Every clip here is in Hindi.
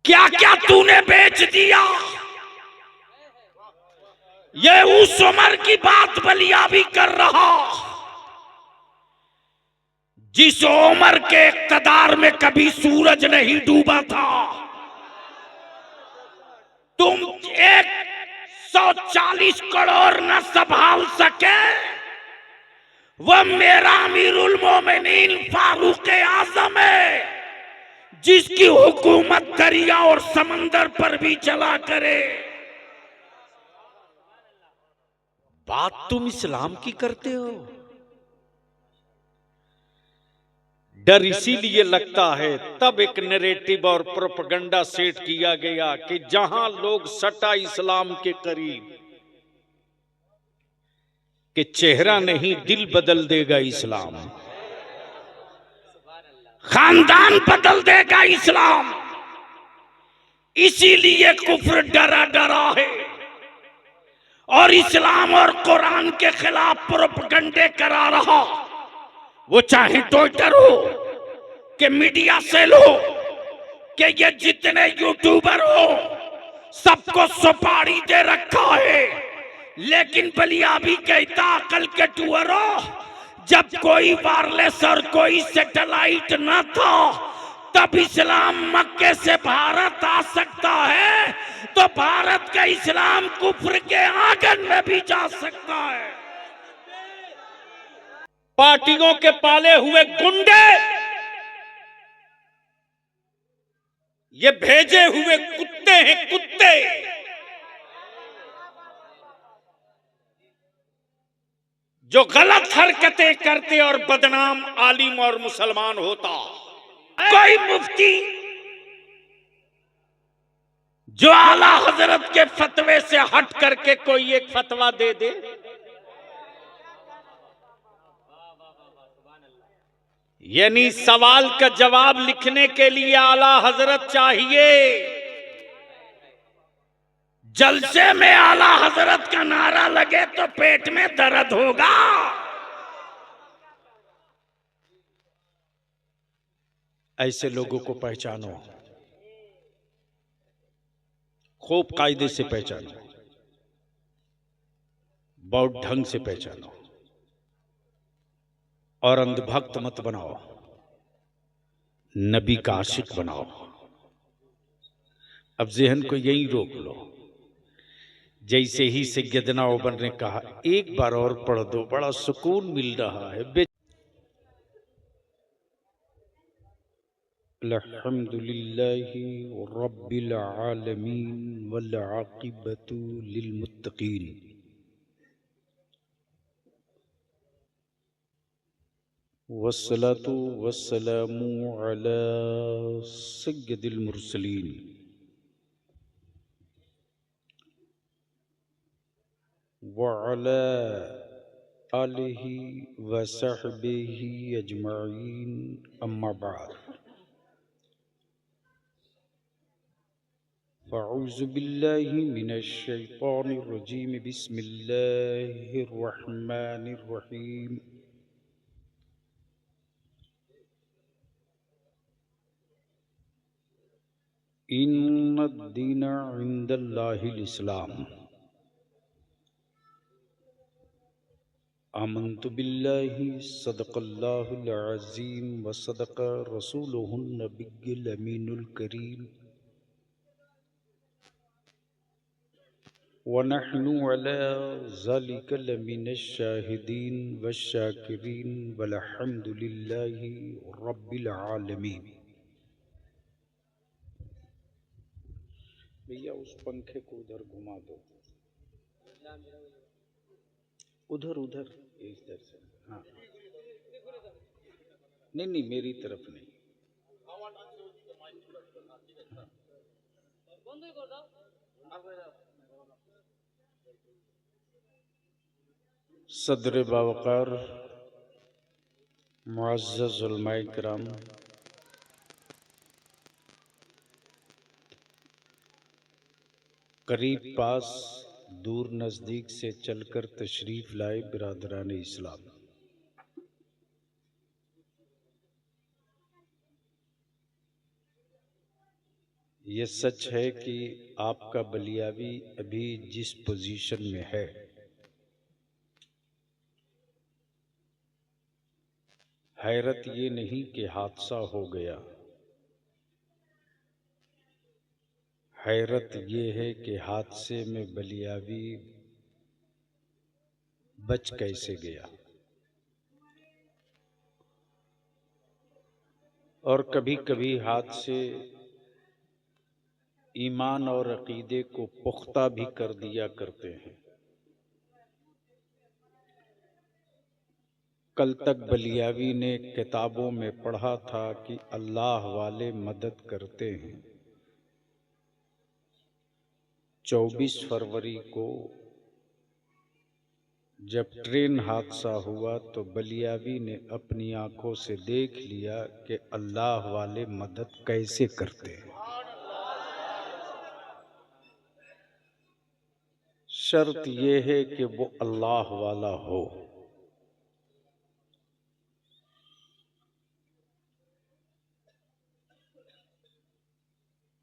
क्या क्या तूने बेच दिया। ये उस उमर की बात बलिया भी कर रहा जिस उमर के इक़्तिदार में कभी सूरज नहीं डूबा था। तुम 140 करोड़ न संभाल सके, वह मेरा अमीरुल मोमिनीन फारूक आजम है जिसकी हुकूमत दरिया और समंदर पर भी चला करे। बात तुम इस्लाम की करते हो। डर इसीलिए लगता है, तब एक नैरेटिव और प्रोपेगेंडा सेट किया गया कि जहां लोग सटा इस्लाम के करीब कि चेहरा नहीं दिल बदल देगा इस्लाम, खानदान बदल देगा इस्लाम। इसीलिए कुफ्र डरा डरा है और इस्लाम और कुरान के खिलाफ प्रोपेगेंडे करा रहा। वो चाहे ट्विटर हो कि मीडिया सेल हो कि ये जितने यूट्यूबर हो, सबको सुपारी दे रखा है। लेकिन बलिया भी कहता अकल के टूअरो, जब कोई वायरलेस और कोई सैटेलाइट न था तब इस्लाम मक्के से भारत आ सकता है, तो भारत का इस्लाम कुफ्र के आंगन में भी जा सकता है। पार्टियों के पाले हुए गुंडे, ये भेजे हुए कुत्ते हैं, कुत्ते। जो गलत हरकतें करते और बदनाम आलिम और मुसलमान होता। कोई मुफ्ती जो आला हजरत के फतवे से हट करके कोई एक फतवा दे दे, यानी सवाल का जवाब लिखने के लिए आला हजरत चाहिए। जलसे में आला हजरत का नारा लगे तो पेट में दर्द होगा। ऐसे लोगों को पहचानो, खूब कायदे से पहचानो, बहुत ढंग से पहचानो और अंधभक्त मत बनाओ, नबी का आशिक बनाओ। अब ज़हन को यही रोक लो। जैसे ही सैयदना उमर ने कहा एक बार और पढ़ दो, बड़ा सुकून मिल रहा है। अल्हम्दुलिल्लाहि रब्बिल आलमीन वल आक़िबतु लिल मुत्तक़ीन। वस्सलातु वस्सलामु अला सय्यदिल मुरसलीन व अला आलिहि व सहबिहि अजमाइन, अम्मा बाद। फ़अऊज़ु बिल्लाहि मिनश शैतानिर रजीम, बिस्मिल्लाहिर रहमानिर रहीम। इन्नद-दीन इंदल्लाहिल इस्लाम। आमन्तु बिल्लाहि सदक़ल्लाहुल अज़ीम व सदक़ रसूलुहुन नबिय्युल अमीनुल करीम व नहनु अला ज़ालिका लमिनश शाहिदीन वश्शाकिरीन वल्हम्दुलिल्लाहि रब्बिल आलमीन। भैया उस पंखे को उधर घुमा दो, उधर उधर इधर से। हाँ, नहीं नहीं, मेरी तरफ नहीं। सदर बावकार मुअज़्ज़ज़ उलमाए किराम, करीब पास दूर नज़दीक से चलकर तशरीफ़ लाए बिरादरान इस्लाम, ये सच है कि आपका बलियावी अभी जिस पोजीशन में है, हैरत ये नहीं कि हादसा हो गया, हैरत ये है कि हादसे में बलियावी बच कैसे गया। और कभी कभी हादसे ईमान और अकीदे को पुख्ता भी कर दिया करते हैं। कल तक बलियावी ने किताबों में पढ़ा था कि अल्लाह वाले मदद करते हैं। 24 फरवरी को जब ट्रेन हादसा हुआ तो बलियावी ने अपनी आंखों से देख लिया कि अल्लाह वाले मदद कैसे करते हैं। शर्त यह है कि वो अल्लाह वाला हो।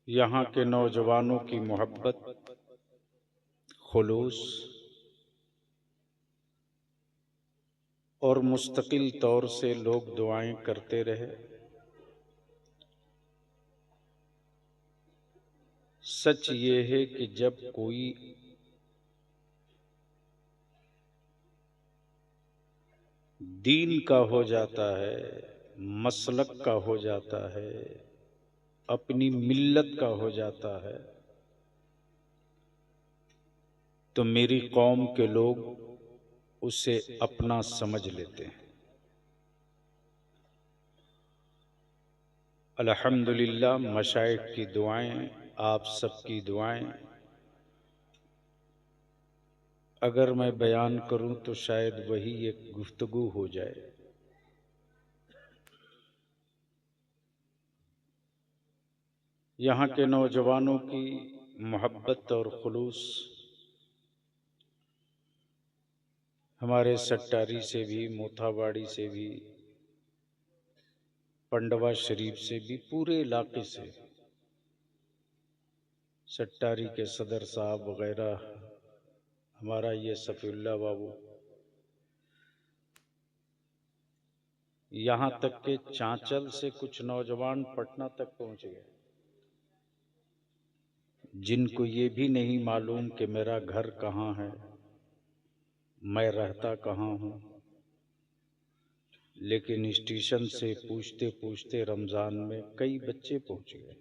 यहाँ के नौजवानों की मोहब्बत, खुलूस और मुस्तकिल तौर से लोग दुआएं करते रहे। सच ये है कि जब कोई दीन का हो जाता है, मसलक का हो जाता है, अपनी मिल्लत का हो जाता है, तो मेरी कौम के लोग उसे अपना समझ लेते हैं। अल्हम्दुलिल्लाह, मशाइख की दुआएं, आप सबकी दुआएं, अगर मैं बयान करूं तो शायद वही एक गुफ्तगू हो जाए। यहाँ के नौजवानों की मोहब्बत और खुलूस हमारे सट्टारी से भी, मोथाबाड़ी से भी, पंडवा शरीफ से भी, पूरे इलाके से, सट्टारी के सदर साहब वगैरह, हमारा ये सफीउल्लाह बाबू, यहाँ तक के चांचल से कुछ नौजवान पटना तक पहुंच गए, जिनको ये भी नहीं मालूम कि मेरा घर कहाँ है, मैं रहता कहाँ हूँ, लेकिन स्टेशन से पूछते पूछते रमजान में कई बच्चे पहुंच गए।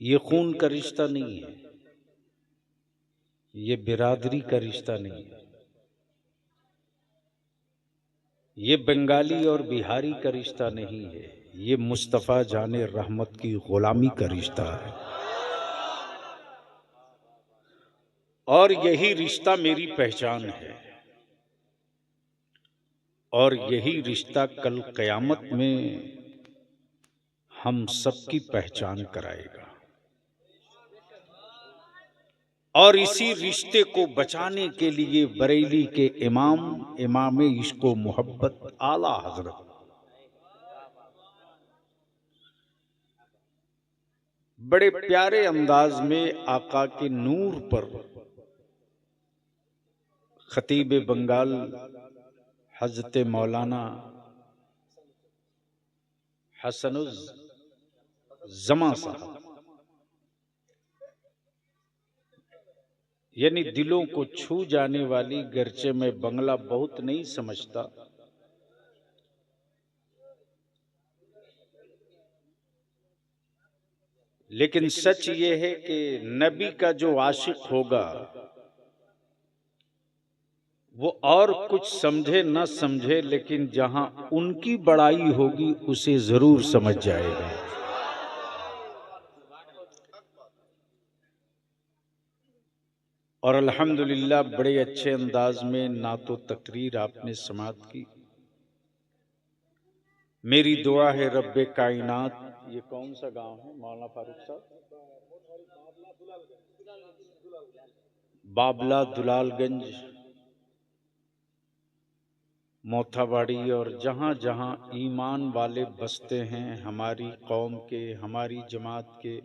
ये खून का रिश्ता नहीं है, ये बिरादरी का रिश्ता नहीं है, ये बंगाली और बिहारी का रिश्ता नहीं है, ये मुस्तफ़ा जाने रहमत की गुलामी का रिश्ता है। और यही रिश्ता मेरी पहचान है, और यही रिश्ता कल क़यामत में हम सबकी पहचान कराएगा। और इसी रिश्ते को बचाने के लिए बरेली के इमाम इश्को मोहब्बत आला हजरत बड़े प्यारे अंदाज में आका के नूर पर खतीब बंगाल हजरत मौलाना हसनुज जमा साहब, यानी दिलों को छू जाने वाली, गर्चे मैं बंगला बहुत नहीं समझता, लेकिन सच ये है कि नबी का जो आशिक होगा वो और कुछ समझे न समझे, लेकिन जहां उनकी बड़ाई होगी उसे जरूर समझ जाएगा। और अल्हम्दुलिल्लाह बड़े अच्छे अंदाज में नातो तकरीर आपने समाअत की। मेरी दुआ है रब्बे कायनात, ये कौन सा गांव है मौलाना फारूक साहब? बाबला दुलालगंज। मोथाबाड़ी और जहाँ जहाँ ईमान वाले बसते हैं, हमारी कौम के, हमारी जमात के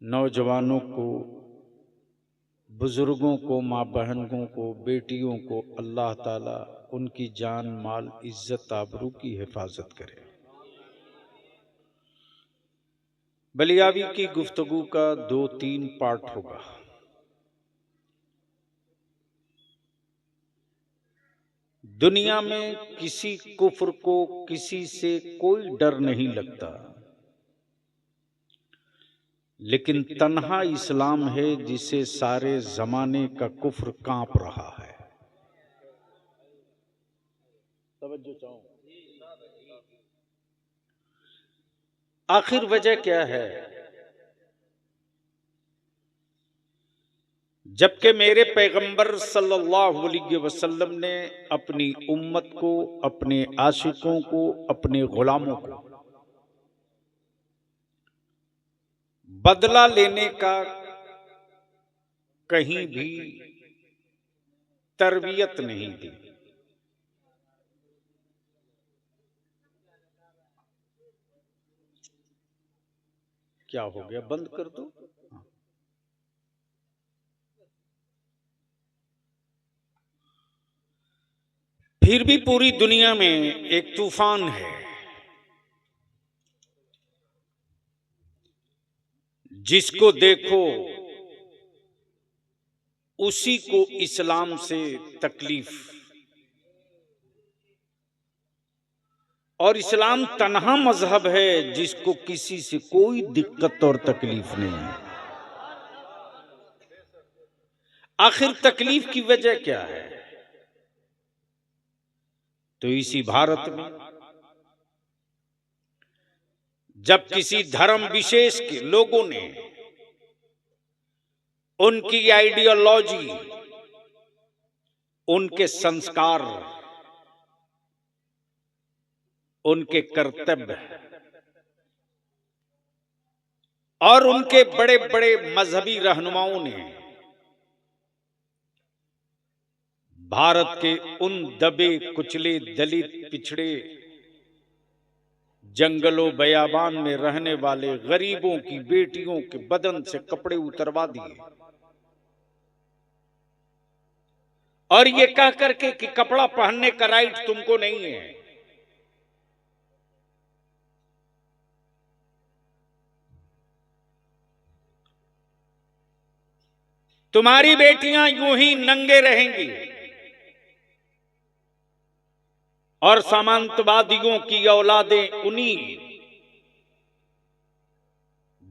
नौजवानों को, बुजुर्गों को, माँ बहनों को, बेटियों को अल्लाह ताला उनकी जान माल इज्जत आबरू की हिफाजत करे। बलियावी की गुफ्तगू का 2-3 पार्ट होगा। दुनिया में किसी कुफ्र को किसी से कोई डर नहीं लगता, लेकिन तन्हा इस्लाम है जिसे सारे जमाने का कुफ्र कांप रहा है। तवज्जो चाहूं। आखिर वजह क्या है? जबकि मेरे पैगंबर सल्लल्लाहु अलैहि वसल्लम ने अपनी उम्मत को, अपने आशिकों को, अपने गुलामों को बदला लेने का कहीं भी तरबियत नहीं दी। क्या हो गया? बंद कर दो। फिर भी पूरी दुनिया में एक तूफान है जिसको देखो उसी को इस्लाम से तकलीफ, और इस्लाम तन्हा मजहब है जिसको किसी से कोई दिक्कत और तकलीफ नहीं है। आखिर तकलीफ की वजह क्या है? तो इसी भारत में जब किसी धर्म विशेष के लोगों ने उनकी आइडियोलॉजी, उनके संस्कार, उनके कर्तव्य और उनके बड़े बड़े मजहबी रहनुमाओं ने भारत के उन दबे कुचले, दलित, पिछड़े, जंगलों बयाबान में रहने वाले गरीबों की बेटियों के बदन से कपड़े उतरवा दिए, और ये कह करके कि कपड़ा पहनने का राइट तुमको नहीं है। तुम्हारी बेटियां यूं ही नंगे रहेंगी, और सामंतवादियों की औलादें उन्हीं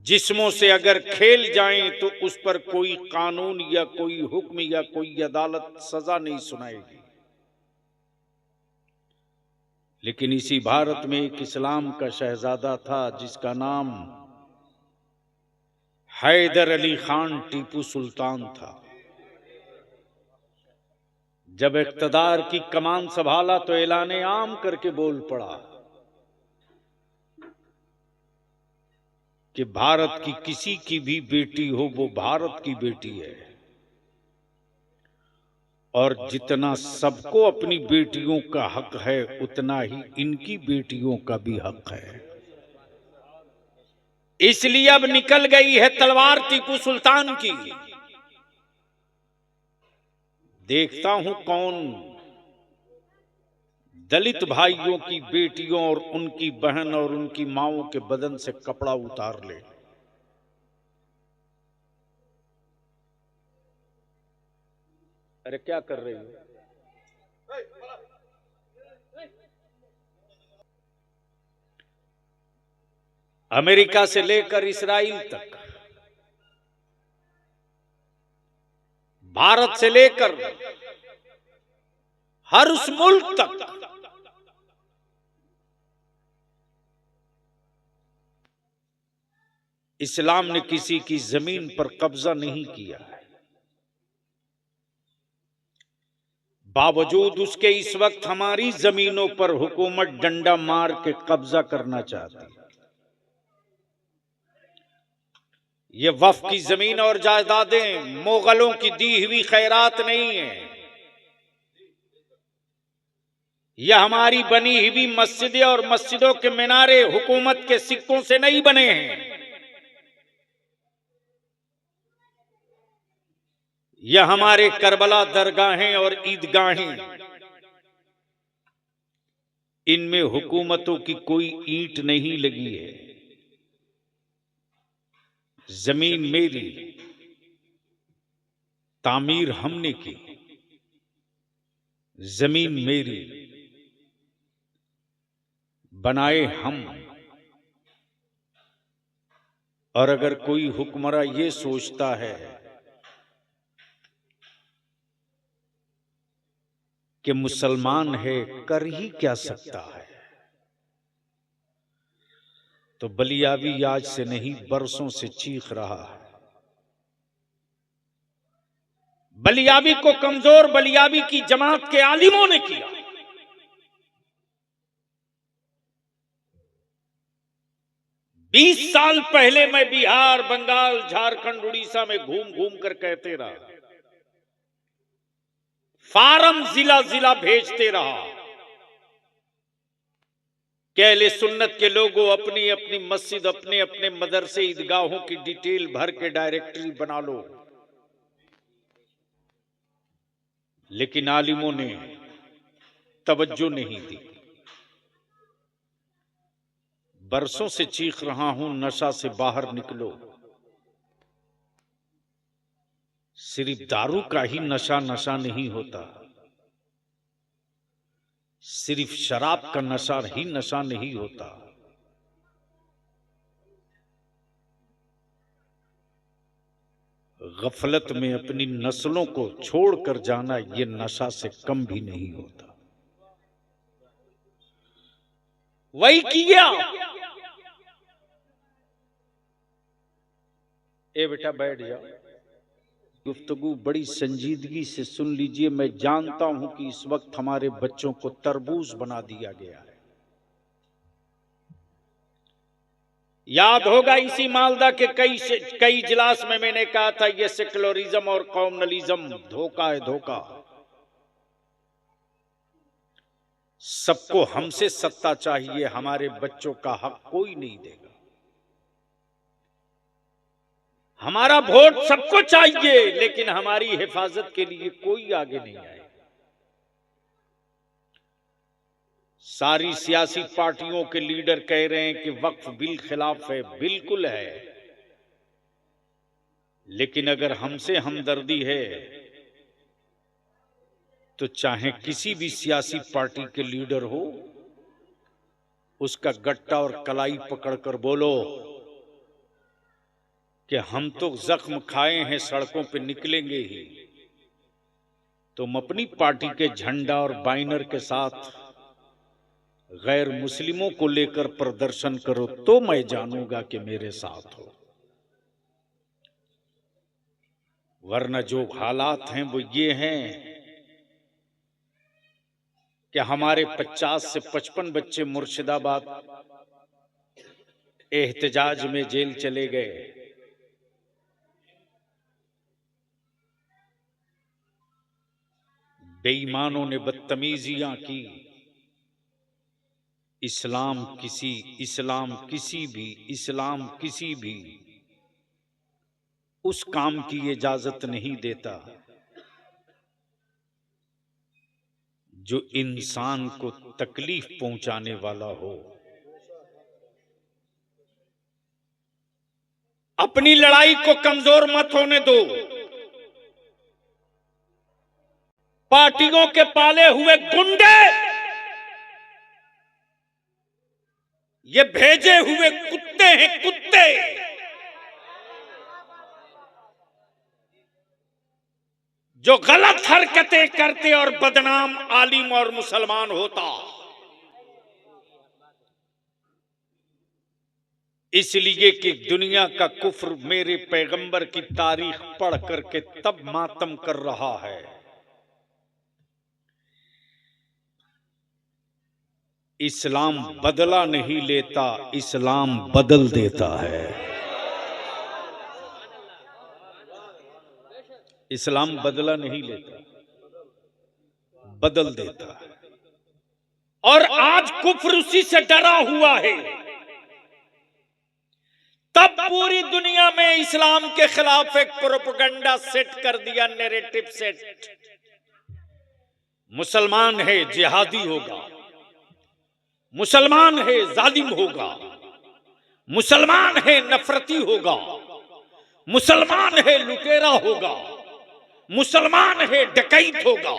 जिस्मों से अगर खेल जाएं तो उस पर कोई कानून या कोई हुक्म या कोई अदालत सजा नहीं सुनाएगी। लेकिन इसी भारत में एक इस्लाम का शहजादा था जिसका नाम हैदर अली खान टीपू सुल्तान था। जब इख्तदार की कमान संभाला तो ऐलाने आम करके बोल पड़ा कि भारत की किसी की भी बेटी हो वो भारत की बेटी है, और जितना सबको अपनी बेटियों का हक है उतना ही इनकी बेटियों का भी हक है। इसलिए अब निकल गई है तलवार टीपू सुल्तान की। देखता हूं कौन दलित भाइयों की बेटियों और उनकी बहन और उनकी माओं के बदन से कपड़ा उतार ले। अरे क्या कर रही हो? अमेरिका से लेकर इस्राइल तक, भारत से लेकर हर उस मुल्क तक इस्लाम ने किसी की जमीन पर कब्जा नहीं किया है। बावजूद उसके इस वक्त हमारी जमीनों पर हुकूमत डंडा मार के कब्जा करना चाहती है। ये वक्फ की जमीन और जायदादें मुगलों की दी हुई खैरात नहीं है, यह हमारी बनी हुई मस्जिदें और मस्जिदों के मीनारे हुकूमत के सिक्कों से नहीं बने हैं। यह हमारे करबला दरगाहें और ईदगाहें, इनमें हुकूमतों की कोई ईंट नहीं लगी है। जमीन मेरी, तामीर हमने की। जमीन मेरी, बनाए हम। और अगर कोई हुक्मरां ये सोचता है कि मुसलमान है, कर ही क्या सकता है, तो बलियावी आज से नहीं बरसों से चीख रहा है। बलियावी को कमजोर बलियावी की जमात के आलिमों ने किया। बीस साल पहले मैं बिहार, बंगाल, झारखंड, उड़ीसा में घूम घूम कर कहते रहा, फार्म जिला जिला भेजते रहा कि अहले सुन्नत के लोगों अपनी अपनी मस्जिद, अपने अपने मदरसे, ईदगाहों की डिटेल भर के डायरेक्टरी बना लो। लेकिन आलिमों ने तवज्जो नहीं दी। बरसों से चीख रहा हूं, नशा से बाहर निकलो। सिर्फ दारू का ही नशा नशा नहीं होता, सिर्फ शराब का नशा ही नशा नहीं होता। गफलत में अपनी नस्लों को छोड़कर जाना ये नशा से कम भी नहीं होता। वही किया। ए बेटा बैठ जाओ, गुफ्तगू बड़ी संजीदगी से सुन लीजिए। मैं जानता हूं कि इस वक्त हमारे बच्चों को तरबूज बना दिया गया है। याद होगा इसी मालदा के कई इजलास में मैंने कहा था, यह सेकुलरिज्म और कॉम्युनलिज्म धोखा है, धोखा। सबको हमसे सत्ता चाहिए, हमारे बच्चों का हक कोई नहीं देगा। हमारा वोट सबको चाहिए, लेकिन हमारी हिफाजत के लिए कोई आगे नहीं आए। सारी सियासी पार्टियों के लीडर कह रहे हैं कि वक्फ बिल खिलाफ है। बिल्कुल है, लेकिन अगर हमसे हमदर्दी है तो चाहे किसी भी सियासी पार्टी के लीडर हो, उसका गट्टा और कलाई पकड़कर बोलो कि हम तो जख्म खाए हैं, सड़कों पे निकलेंगे ही। तुम अपनी पार्टी के झंडा और बैनर के साथ गैर मुस्लिमों को लेकर प्रदर्शन करो, तो मैं जानूंगा कि मेरे साथ हो। वरना जो हालात हैं वो ये हैं कि हमारे 50 से 55 बच्चे मुर्शिदाबाद एहतजाज में जेल चले गए। बेईमानों ने बदतमीजियां की। इस्लाम किसी भी उस काम की इजाजत नहीं देता जो इंसान को तकलीफ पहुंचाने वाला हो। अपनी लड़ाई को कमजोर मत होने दो। पार्टियों के पाले हुए गुंडे, ये भेजे हुए कुत्ते हैं, कुत्ते। जो गलत हरकतें करते और बदनाम आलिम और मुसलमान होता। इसलिए कि दुनिया का कुफ्र मेरे पैगंबर की तारीख पढ़ करके तब मातम कर रहा है। इस्लाम बदला नहीं लेता, इस्लाम बदल देता है। इस्लाम बदला नहीं लेता, बदल देता है। और आज कुफ्र उसी से डरा हुआ है। तब पूरी दुनिया में इस्लाम के खिलाफ एक प्रोपेगेंडा सेट कर दिया, नैरेटिव सेट। मुसलमान है जिहादी होगा, मुसलमान है जालिम होगा, मुसलमान है नफरती होगा, मुसलमान है लुटेरा होगा, मुसलमान है डकैत होगा,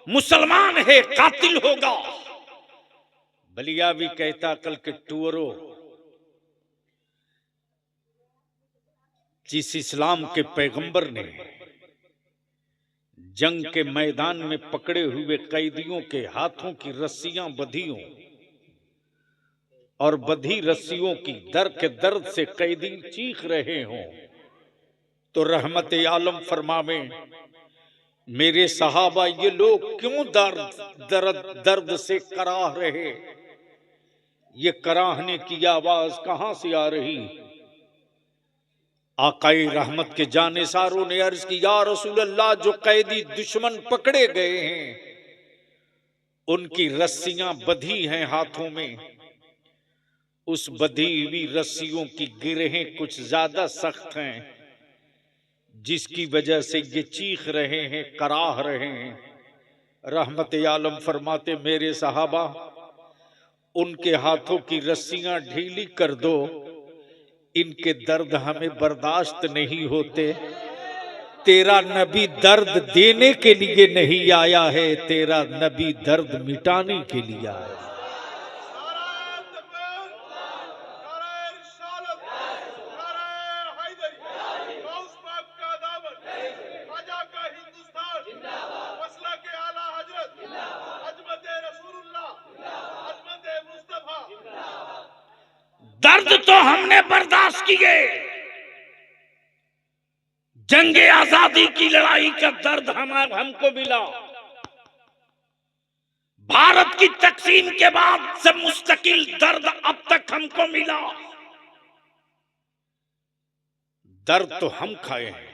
मुसलमान है कातिल होगा। बलियावी कहता कल के टूअरो, जिस इस्लाम के पैगंबर ने जंग के मैदान में पकड़े हुए कैदियों के हाथों की रस्सियां बंधी हों और बंधी रस्सियों की दर्द के दर्द से कैदी चीख रहे हों, तो रहमत आलम फरमावे, मेरे सहाबा ये लोग क्यों दर्द से कराह रहे, ये कराहने की आवाज कहां से आ रही। आकाई रहमत के जानिसारों ने अर्ज की, या रसूल अल्लाह, जो कैदी दुश्मन पकड़े गए हैं उनकी रस्सियां बंधी हैं हाथों में, उस बंधी हुई रस्सियों की गिरहें कुछ ज्यादा सख्त हैं, जिसकी वजह से ये चीख रहे हैं, कराह रहे हैं। रहमत आलम फरमाते, मेरे सहाबा उनके हाथों की रस्सियां ढीली कर दो, इनके दर्द हमें बर्दाश्त नहीं होते। तेरा नबी दर्द देने के लिए नहीं आया है, तेरा नबी दर्द मिटाने के लिए आया है। दर्द तो हमने बर्दाश्त किए, जंगे आजादी की लड़ाई का दर्द हमको मिला, भारत की तकसीम के बाद से मुस्तकिल दर्द अब तक हमको मिला। दर्द तो हम खाए हैं,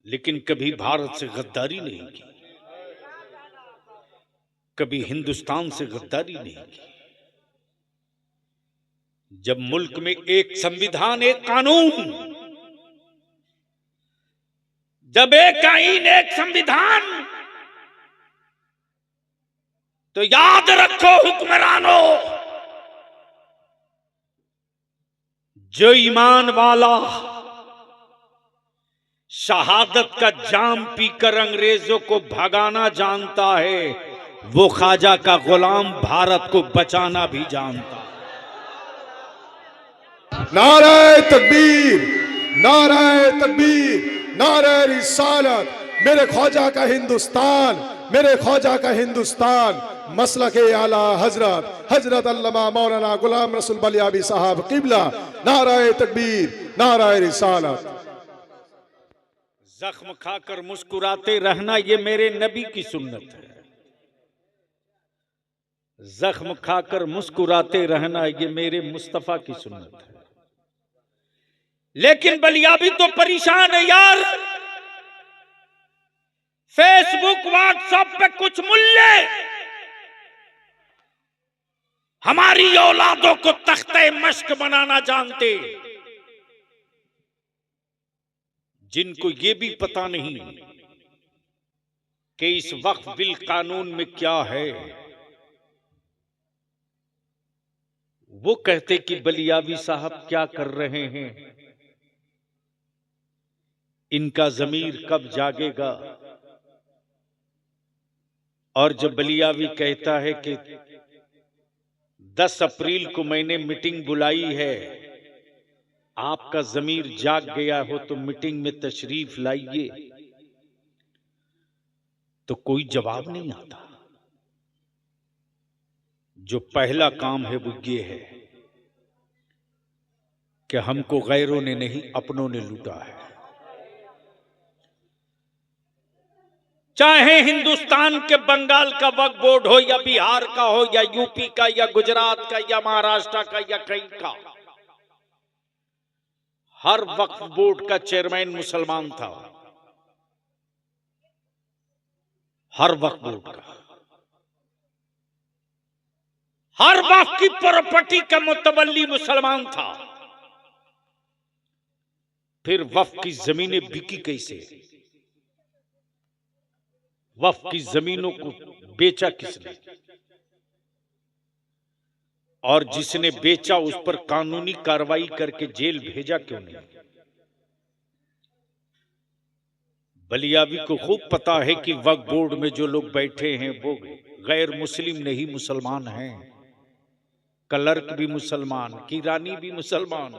लेकिन कभी भारत से गद्दारी नहीं की, कभी हिंदुस्तान से गद्दारी नहीं की। जब मुल्क में एक संविधान, एक कानून, जब एक आईन, एक संविधान, तो याद रखो हुक्मरानों, जो ईमान वाला शहादत का जाम पीकर अंग्रेजों को भगाना जानता है, वो ख्वाजा का गुलाम भारत को बचाना भी जानता है। नारे तकबीर, नारे तकबीर, नारे रिसालत। मेरे ख्वाजा का हिंदुस्तान, मेरे ख्वाजा का हिंदुस्तान। मसलके आला हजरत हजरत अल्लामा मौलाना गुलाम रसूल बलियावी साहब किबला। नारे तकबीर, नारे रिसालत। जख्म खाकर मुस्कुराते रहना ये मेरे नबी की सुन्नत है। जख्म खाकर मुस्कुराते रहना ये मेरे मुस्तफा की सुन्नत है। लेकिन बलियावी तो परेशान है यार। फेसबुक व्हाट्सएप पे कुछ मुल्ले हमारी औलादों को तख्ते मश्क बनाना जानते, जिनको ये भी पता नहीं कि इस वक्त बिल कानून में क्या है। वो कहते कि बलियावी साहब क्या कर रहे हैं, इनका जमीर कब जागेगा। और जब बलियावी कहता है कि 10 अप्रैल को मैंने मीटिंग बुलाई है, आपका जमीर जाग गया हो तो मीटिंग में तशरीफ लाइए, तो कोई जवाब नहीं आता। जो पहला काम है वो ये है कि हमको गैरों ने नहीं अपनों ने लूटा है। चाहे हिंदुस्तान के बंगाल का वक्फ बोर्ड हो या बिहार का हो या यूपी का या गुजरात का या महाराष्ट्र का या कहीं का, हर वक्फ बोर्ड का चेयरमैन मुसलमान था। हर वक्फ बोर्ड का हर वक्त की प्रॉपर्टी का मुतवल्ली मुसलमान था। फिर वक्फ की जमीनें बिकी कैसे? वक्फ की जमीनों को बेचा किसने? और जिसने बेचा उस पर कानूनी कार्रवाई करके जेल भेजा क्यों नहीं? बलियाबी को खूब पता है कि वक्फ बोर्ड में जो लोग बैठे हैं वो गैर मुस्लिम नहीं, मुसलमान हैं। क्लर्क भी मुसलमान, किरानी भी मुसलमान।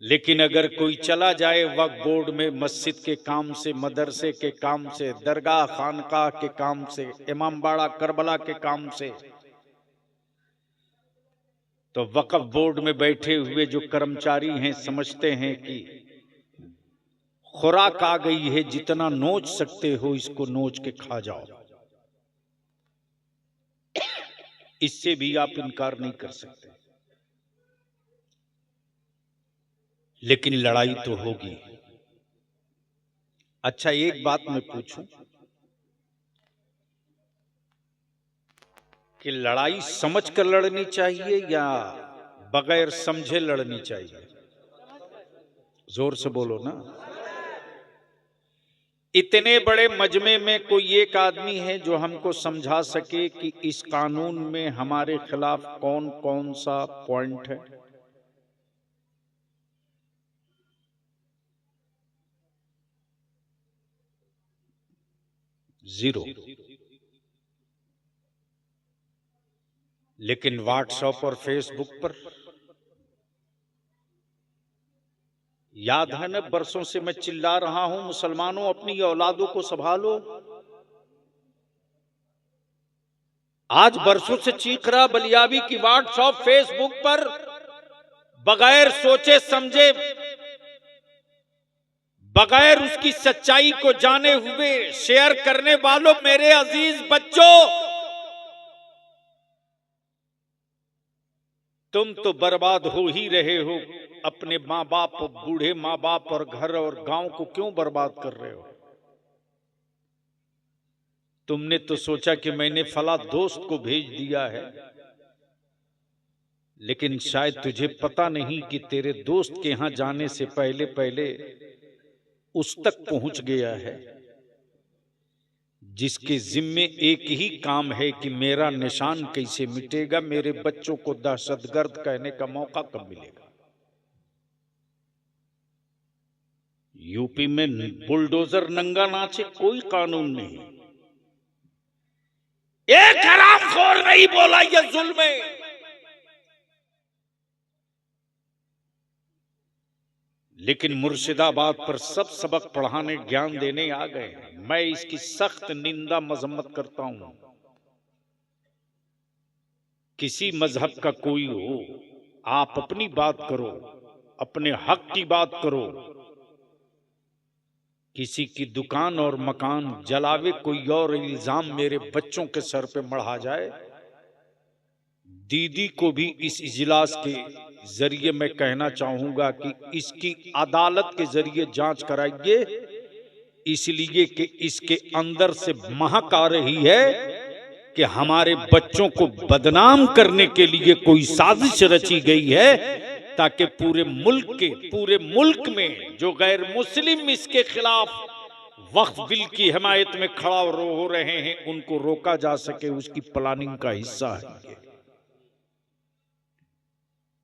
लेकिन अगर कोई चला जाए वक्फ बोर्ड में मस्जिद के काम से, मदरसे के काम से, दरगाह खानकाह के काम से, इमामबाड़ा करबला के काम से, तो वक्फ बोर्ड में बैठे हुए जो कर्मचारी हैं समझते हैं कि खुराक आ गई है, जितना नोच सकते हो इसको नोच के खा जाओ। इससे भी आप इनकार नहीं कर सकते। लेकिन लड़ाई तो होगी। अच्छा, एक बात मैं पूछूं कि लड़ाई समझ कर लड़नी चाहिए या बगैर समझे लड़नी चाहिए? जोर से बोलो ना। इतने बड़े मजमे में कोई एक आदमी है जो हमको समझा सके कि इस कानून में हमारे खिलाफ कौन कौन सा पॉइंट है? जीरो। लेकिन व्हाट्सएप और फेसबुक पर याद है ना, बरसों से मैं चिल्ला रहा हूं, मुसलमानों अपनी औलादों को संभालो। आज बरसों से चीख रहा बलियाबी की व्हाट्सएप फेसबुक पर बगैर सोचे समझे, बगैर उसकी सच्चाई को जाने हुए शेयर करने वालों, मेरे अजीज बच्चों, तुम तो बर्बाद हो ही रहे हो। अपने माँ बाप, बूढ़े माँ बाप और घर और गांव को क्यों बर्बाद कर रहे हो? तुमने तो सोचा कि मैंने फला दोस्त को भेज दिया है, लेकिन शायद तुझे पता नहीं कि तेरे दोस्त के यहां जाने से पहले पहले उस तक पहुंच गया है जिसके जिम्मे एक ही काम है कि मेरा निशान कैसे मिटेगा, मेरे बच्चों को दहशतगर्द कहने का मौका कब मिलेगा। यूपी में बुलडोजर नंगा नाचे, कोई कानून नहीं। एक हरामखोर नहीं बोला ये जुल्म है। लेकिन मुर्शिदाबाद पर सब सबक पढ़ाने, ज्ञान देने आ गए हैं। मैं इसकी सख्त निंदा मजम्मत करता हूं। किसी मजहब का कोई हो, आप अपनी बात करो, अपने हक की बात करो। किसी की दुकान और मकान जलावे कोई और इल्जाम मेरे बच्चों के सर पे मढ़ा जाए, दीदी को भी इस इजलास के जरिए मैं कहना चाहूंगा कि इसकी अदालत के जरिए जांच कराइए, इसलिए कि इसके अंदर से महक आ रही है कि हमारे बच्चों को बदनाम करने के लिए कोई साजिश रची गई है, ताकि पूरे मुल्क में जो गैर मुस्लिम इसके खिलाफ वक्फ बिल की हिमायत में खड़ा हो रहे हैं उनको रोका जा सके। उसकी प्लानिंग का हिस्सा है।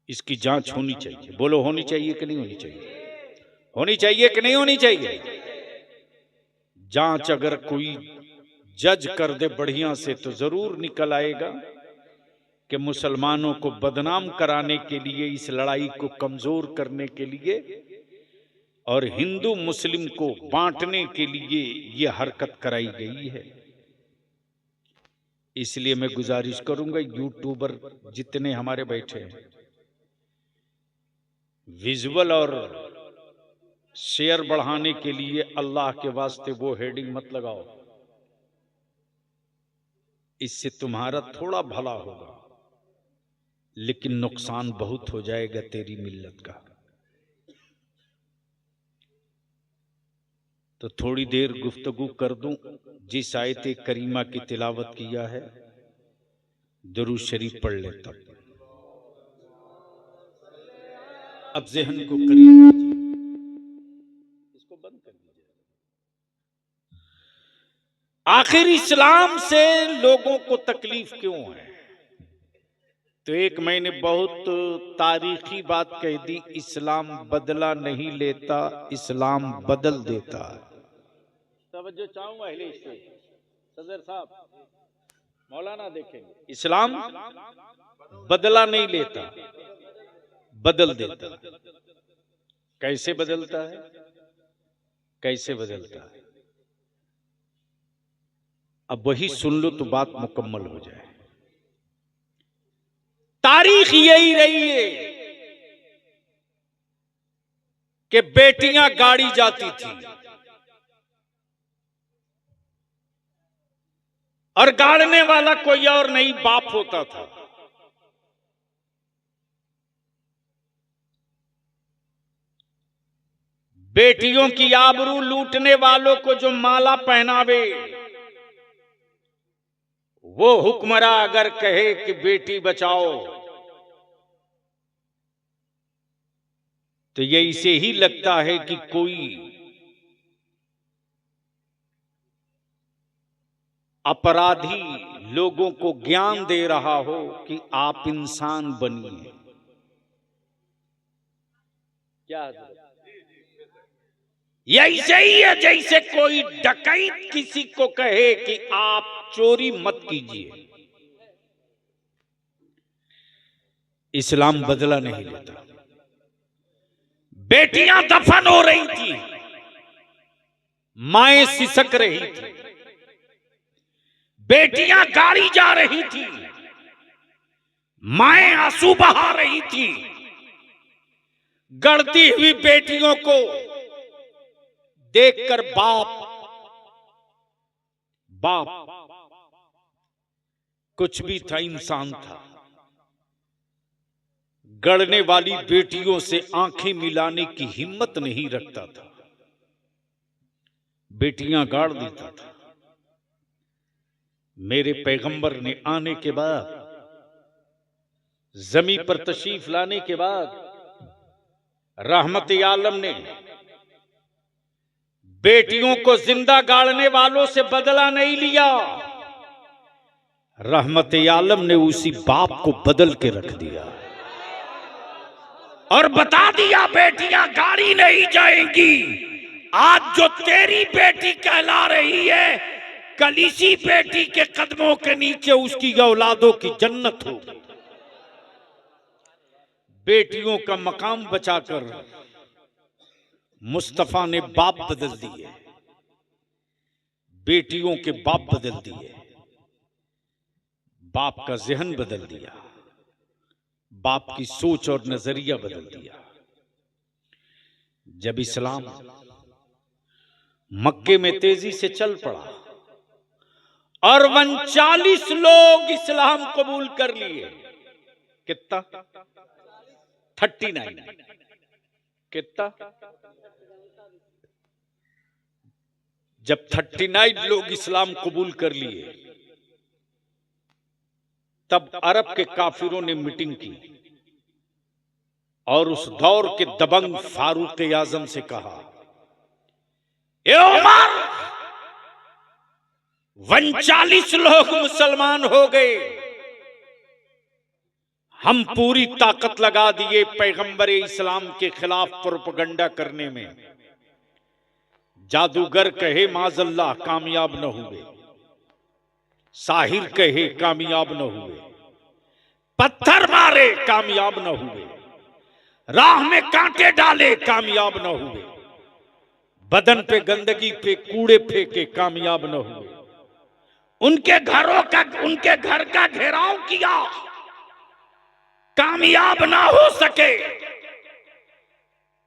इसकी जांच होनी चाहिए। बोलो, होनी चाहिए कि नहीं होनी चाहिए? होनी चाहिए कि नहीं होनी चाहिए? जांच अगर कोई जज कर दे बढ़िया से तो जरूर निकल आएगा कि मुसलमानों को बदनाम कराने के लिए, इस लड़ाई को कमजोर करने के लिए और हिंदू मुस्लिम को बांटने के लिए यह हरकत कराई गई है। इसलिए मैं गुजारिश करूंगा, यूट्यूबर जितने हमारे बैठे हैं, विजुअल और शेयर बढ़ाने के लिए अल्लाह के वास्ते वो हेडिंग मत लगाओ। इससे तुम्हारा थोड़ा भला होगा, लेकिन नुकसान बहुत हो जाएगा तेरी मिल्लत का। तो थोड़ी देर गुफ्तगू कर दूं। जिस आयत करीमा की तिलावत किया है दुरूद शरीफ पढ़ ले तब। अब ज़हन को करीब कीजिए, इसको बंद कर दीजिए। आखिर इस्लाम से लोगों को तकलीफ क्यों है? तो एक मैंने बहुत तारीखी बात कह दी, इस्लाम बदला नहीं लेता, इस्लाम बदल देता है। तवज्जो चाहूंगा अहले से, सदर साहब, मौलाना देखेंगे, इस्लाम बदला नहीं लेता, बदल देता। कैसे बदलता है? कैसे बदलता है? अब वही सुन लो तो बात मुकम्मल हो जाए। तारीख यही रही है कि बेटियां गाड़ी जाती थी और गाड़ने वाला कोई और नहीं, बाप होता था। बेटियों की आबरू लूटने वालों को जो माला पहनावे, वो हुक्मरा अगर कहे कि बेटी बचाओ, तो ये इसे ही लगता है कि कोई अपराधी लोगों को ज्ञान दे रहा हो कि आप इंसान बनिए। क्या ऐसे ही है जैसे कोई डकैत किसी को कहे कि आप चोरी मत कीजिए। इस्लाम बदला नहीं लेता। बेटियां दफन हो रही थी, माएं सिसक रही थी, बेटियां गाड़ी जा रही थी, माएं आंसू बहा रही थी। गढ़ती हुई बेटियों को देखकर बाप कुछ भी था, इंसान था। गढ़ने वाली बेटियों से आंखें मिलाने की हिम्मत नहीं रखता था, बेटियां गाड़ देता था। मेरे पैगंबर ने आने के बाद, जमीन पर तशरीफ लाने के बाद, रहमत आलम ने बेटियों को जिंदा गाड़ने वालों से बदला नहीं लिया। रहमत आलम ने उसी बाप को बदल के रख दिया और बता दिया बेटियां गाड़ी नहीं जाएंगी। आज जो तेरी बेटी कहला रही है, कल इसी बेटी के कदमों के नीचे उसकी औलादों की जन्नत हो। बेटियों का मकाम बचाकर मुस्तफा ने बाप बदल दिए, बेटियों के बाप बदल दिए, बाप का ज़हन बदल दिया, बाप की सोच और नजरिया बदल दिया। जब इस्लाम मक्के में तेजी से चल पड़ा और 39 लोग इस्लाम कबूल कर लिए। कितना? 39। कितना? जब 39 लोग इस्लाम कबूल कर लिए, तब अरब के काफिरों ने मीटिंग की और उस दौर के दबंग फारूक आजम से कहा, ए उमर, 39 लोग मुसलमान हो गए, हम पूरी ताकत लगा दिए पैगंबर इस्लाम के खिलाफ प्रोपेगेंडा करने में। जादूगर कहे माजल्लाह कामयाब न हुए, साहिर कहे कामयाब न हुए, पत्थर मारे कामयाब न हुए, राह में कांटे डाले कामयाब न हुए, बदन पे गंदगी पे कूड़े फेंके कामयाब न हुए, उनके घर का घेराव किया, कामयाब ना हो सके,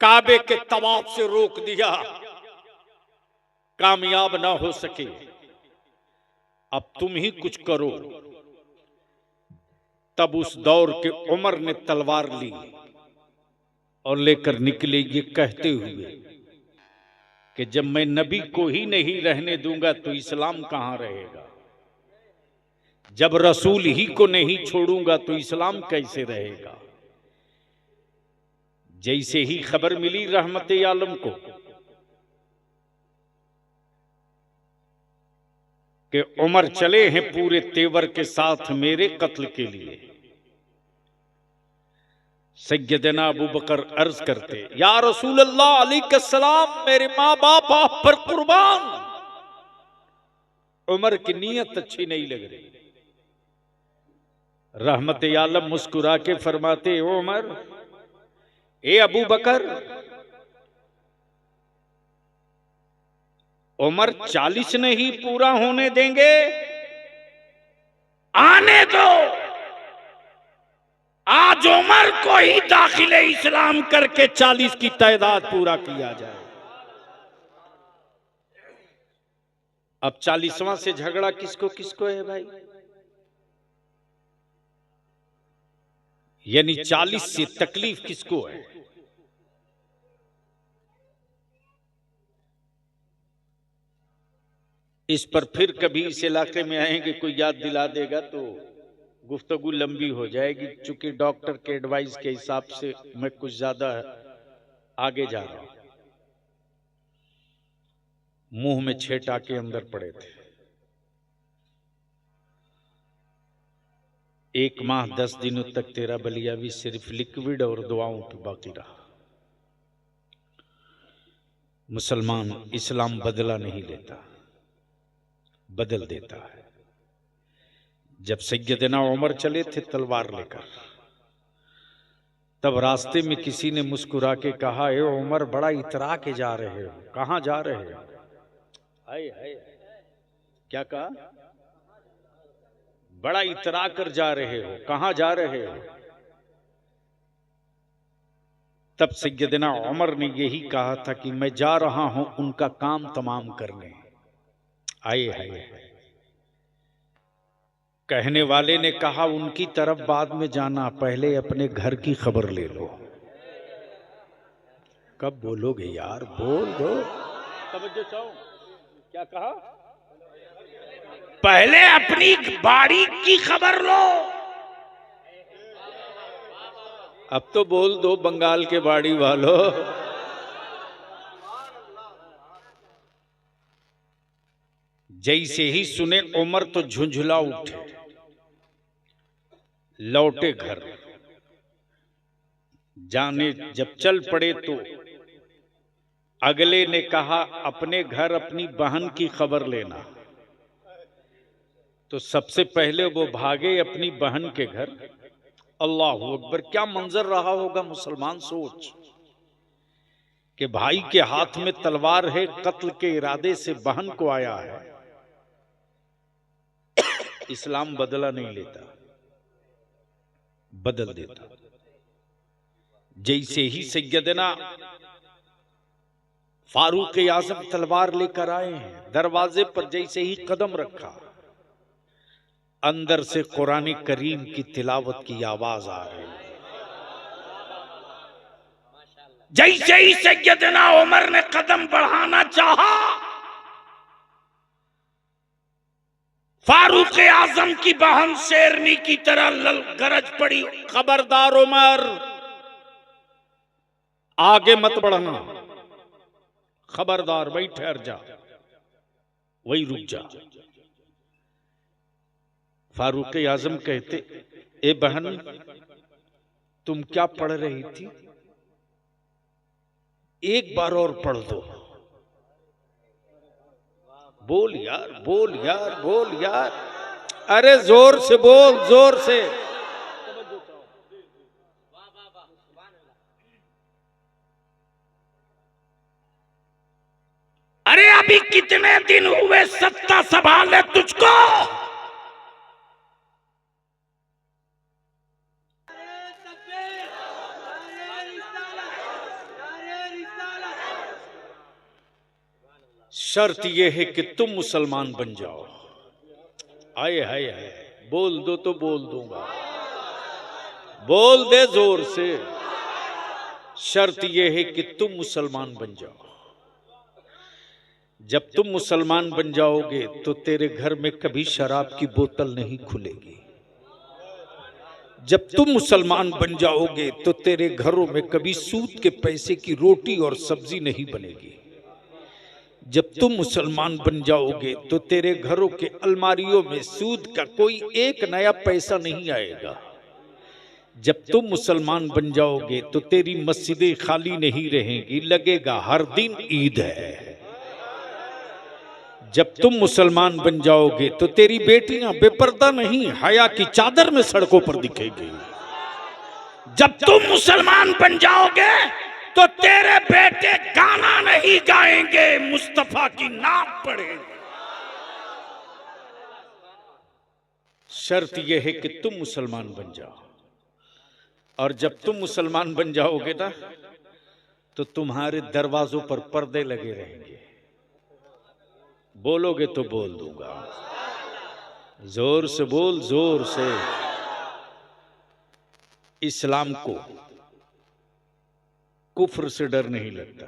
काबे के तवाफ से रोक दिया, कामयाब ना हो सके। अब तुम ही कुछ करो। तब उस दौर के उमर ने तलवार ली और लेकर निकले, ये कहते हुए कि जब मैं नबी को ही नहीं रहने दूंगा तो इस्लाम कहां रहेगा। जब रसूल ही को नहीं छोड़ूंगा तो इस्लाम कैसे रहेगा। जैसे ही खबर मिली रहमते आलम को कि उमर चले हैं पूरे तेवर के साथ मेरे कत्ल के लिए, सैयदना अबू बकर अर्ज करते, या रसूल अल्लाह अलैहिस्सलाम, मेरे माँ बाप आप पर कुर्बान। उमर की नीयत अच्छी नहीं लग रही। रहमत आलम मुस्कुरा के फरमाते, ओ उमर, ए अबू बकर, उमर 40 नहीं पूरा होने देंगे, आने दो। आज उमर को ही दाखिले इस्लाम करके 40 की तादाद पूरा किया जाए। अब 40वां से झगड़ा किसको किसको है भाई? यानी 40 से तकलीफ किसको है? इस पर फिर कभी इस इलाके में आएंगे, कोई याद दिला देगा तो गुफ्तगू लंबी हो जाएगी। चूंकि डॉक्टर के एडवाइस के हिसाब से मैं कुछ ज्यादा आगे जा रहा हूं। मुंह में 6 टाके अंदर पड़े थे। 1 माह 10 दिनों तक तेरा बलिया भी सिर्फ लिक्विड और दुआओं पे बाकी रहा। मुसलमान इस्लाम बदला नहीं लेता, बदल देता है। जब सैयदना उमर चले थे तलवार लेकर, तब रास्ते में किसी ने मुस्कुरा के कहा, ए उमर, बड़ा इतरा के जा रहे हो, कहां जा रहे हो? हाय हाय, क्या कहा? बड़ा इतरा कर जा रहे हो, कहां जा रहे हो? तब सैयदना उमर ने यही कहा था कि मैं जा रहा हूं उनका काम तमाम करने। आए हाय, कहने वाले ने कहा, उनकी तरफ बाद में जाना, पहले अपने घर की खबर ले लो। कब बोलोगे यार? बोल दो, तवज्जो चाहो। क्या कहा? पहले अपनी बाड़ी की खबर लो। अब तो बोल दो बंगाल के बाड़ी वालों। जैसे ही सुने उमर तो झुंझुला उठे, लौटे घर। जाने जब चल पड़े तो अगले ने कहा, अपने घर अपनी बहन की खबर लेना। तो सबसे पहले वो भागे अपनी बहन के घर। अल्लाहु अकबर, क्या मंजर रहा होगा मुसलमान, सोच कि भाई के हाथ में तलवार है, कत्ल के इरादे से बहन को आया है। इस्लाम बदला नहीं लेता, बदल देता। जैसे ही सैयदना फारूक आजम तलवार लेकर आए हैं, दरवाजे पर जैसे ही कदम रखा, अंदर से कुरान करीम की तिलावत की आवाज आ रही। जैसे ही सैयदना उमर ने कदम बढ़ाना चाहा, फारूक आजम की बहन शेरनी की तरह गरज पड़ी, खबरदार उमर, आगे मत बढ़ना, खबरदार, वही ठहर जा, वही रुक जा। फारूक आजम कहते, ए बहन, तुम क्या पढ़ रही थी? एक बार और पढ़ दो। बोल यार, बोल यार, बोल यार, अरे जोर से बोल, जोर से। अरे अभी कितने दिन हुए सत्ता संभाले तुझको? शर्त यह है कि तुम मुसलमान बन जाओ। आए हाय हाय, बोल दो तो बोल दूंगा, बोल दे जोर से। शर्त यह है कि तुम मुसलमान बन जाओ। जब तुम मुसलमान बन जाओगे तो तेरे घर में कभी शराब की बोतल नहीं खुलेगी। जब तुम मुसलमान बन जाओगे तो तेरे घरों में कभी सूद के पैसे की रोटी और सब्जी नहीं बनेगी। जब तुम मुसलमान बन जाओगे तो तेरे घरों के अलमारियों में सूद का कोई एक नया पैसा नहीं आएगा। जब तुम मुसलमान बन जाओगे तो तेरी मस्जिदें खाली नहीं रहेंगी, लगेगा हर दिन ईद है। जब तुम मुसलमान बन जाओगे तो तेरी बेटियां बेपर्दा नहीं, हया की चादर में सड़कों पर दिखेगी। जब तुम मुसलमान बन जाओगे तो तेरे बेटे गाना नहीं गाएंगे, मुस्तफा की नाम पढ़ेंगे। शर्त यह है कि तुम मुसलमान बन जाओ, और जब तुम मुसलमान बन जाओगे ना तो तुम्हारे दरवाजों पर पर्दे लगे रहेंगे। बोलोगे तो बोल दूंगा, जोर से बोल, जोर से। इस्लाम को कुफ्र से डर नहीं लगता,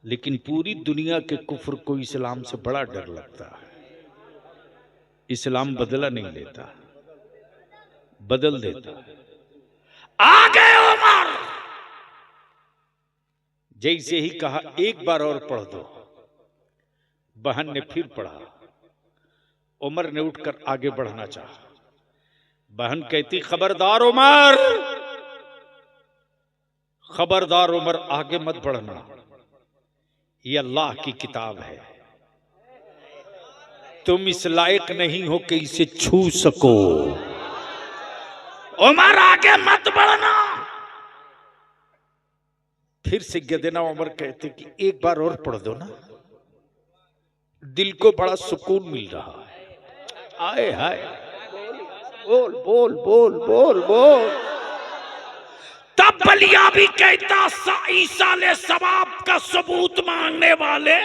लेकिन पूरी दुनिया के कुफ्र को इस्लाम से बड़ा डर लगता है। इस्लाम बदला नहीं लेता, बदल देता। आगे उमर जैसे ही कहा एक बार और पढ़ दो, बहन ने फिर पढ़ा। उमर ने उठकर आगे बढ़ना चाहा। बहन कहती, खबरदार उमर, खबरदार उमर, आगे मत बढ़ना, ये अल्लाह की किताब है, तुम इस लायक नहीं हो कि इसे छू सको। उमर आगे मत बढ़ना। फिर से गदेना उमर कहते कि एक बार और पढ़ दो ना, दिल को बड़ा सुकून मिल रहा है। आए हाय, बोल बोल बोल बोल बोल। तब बलिया भी कहता, ईसा ने सवाब का सबूत मांगने वाले,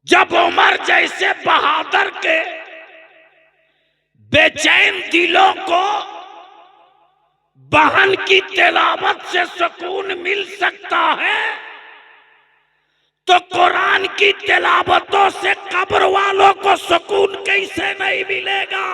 जब उमर जैसे बहादुर के बेचैन दिलों को बहन की तिलावत से सुकून मिल सकता है, तो कुरान की तिलावतों से कब्र वालों को सुकून कैसे नहीं मिलेगा।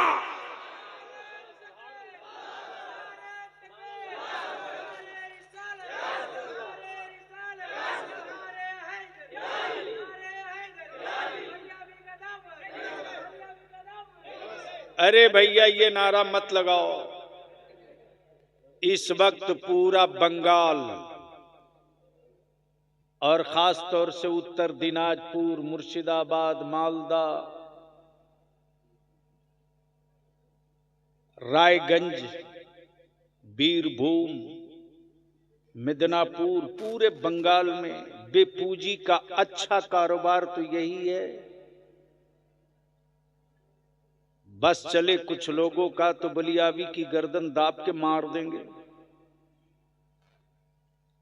अरे भैया, ये नारा मत लगाओ। इस वक्त पूरा बंगाल और खास तौर से उत्तर दिनाजपुर, मुर्शिदाबाद, मालदा, रायगंज, बीरभूम, मिदनापुर, पूरे बंगाल में बेपूंजी का अच्छा कारोबार तो यही है। बस चले कुछ लोगों का तो बलियावी की गर्दन दाब के मार देंगे,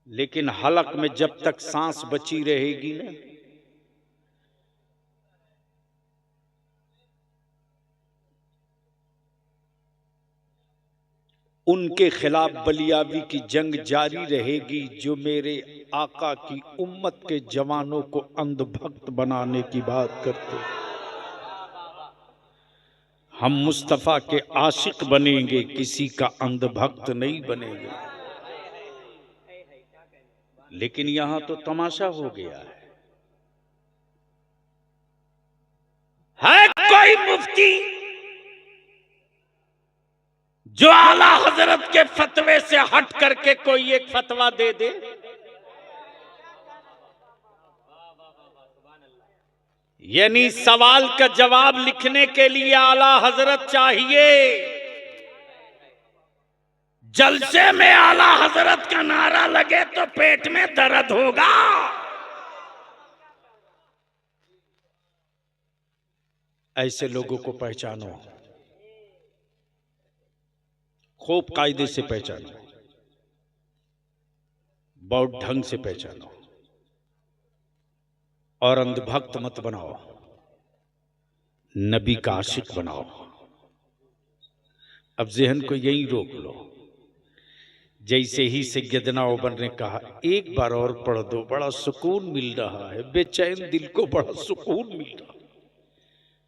लेकिन हलक में जब तक सांस बची रहेगी ना, उनके खिलाफ बलियावी की जंग जारी रहेगी, जो मेरे आका की उम्मत के जवानों को अंधभक्त बनाने की बात करते। हम मुस्तफा के आशिक बनेंगे, किसी का अंधभक्त नहीं बनेंगे। लेकिन यहां तो तमाशा हो गया है कोई मुफ्ती जो आला हजरत के फतवे से हट करके कोई एक फतवा दे दे? यानी सवाल का जवाब लिखने के लिए आला हजरत चाहिए। जलसे में आला हजरत का नारा लगे तो पेट में दर्द होगा। ऐसे लोगों को पहचानो, खूब कायदे से पहचानो, बहुत ढंग से पहचानो, और अंधभक्त मत बनाओ, नबी का आशिक बनाओ। अब जहन को यही रोक लो। जैसे ही सैयदना उमर ने कहा एक बार और पढ़ दो, बड़ा सुकून मिल रहा है, बेचैन दिल को बड़ा सुकून मिल रहा है।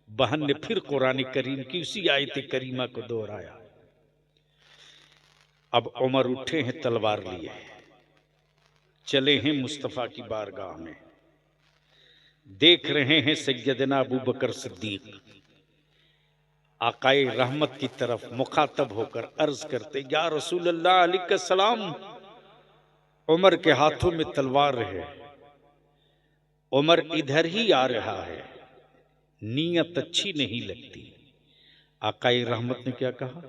बहन ने फिर कुरान करीम की उसी आयत करीमा को दोहराया। अब उमर उठे हैं, तलवार लिए चले हैं मुस्तफा की बारगाह में। देख रहे हैं सैयदना अबू बकर सिद्दीक आकाए रहमत की तरफ मुखातब होकर अर्ज करते, या रसूल अल्लाह अलैहि सलाम। उमर के हाथों में तलवार है, उमर इधर ही आ रहा है, नीयत अच्छी नहीं लगती। आकाए रहमत ने क्या कहा,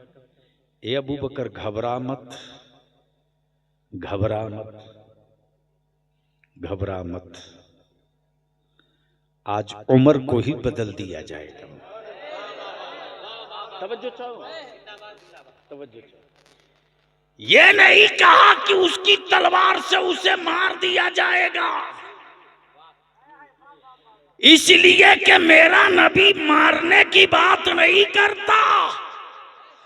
ए अबू बकर घबरा मत, घबरा मत, घबरा मत, आज उमर को ही बदल दिया जाएगा। तवज्जो चाहो, तवज्जो चाहो। ये नहीं कहा कि उसकी तलवार से उसे मार दिया जाएगा, इसलिए कि मेरा नबी मारने की बात नहीं करता,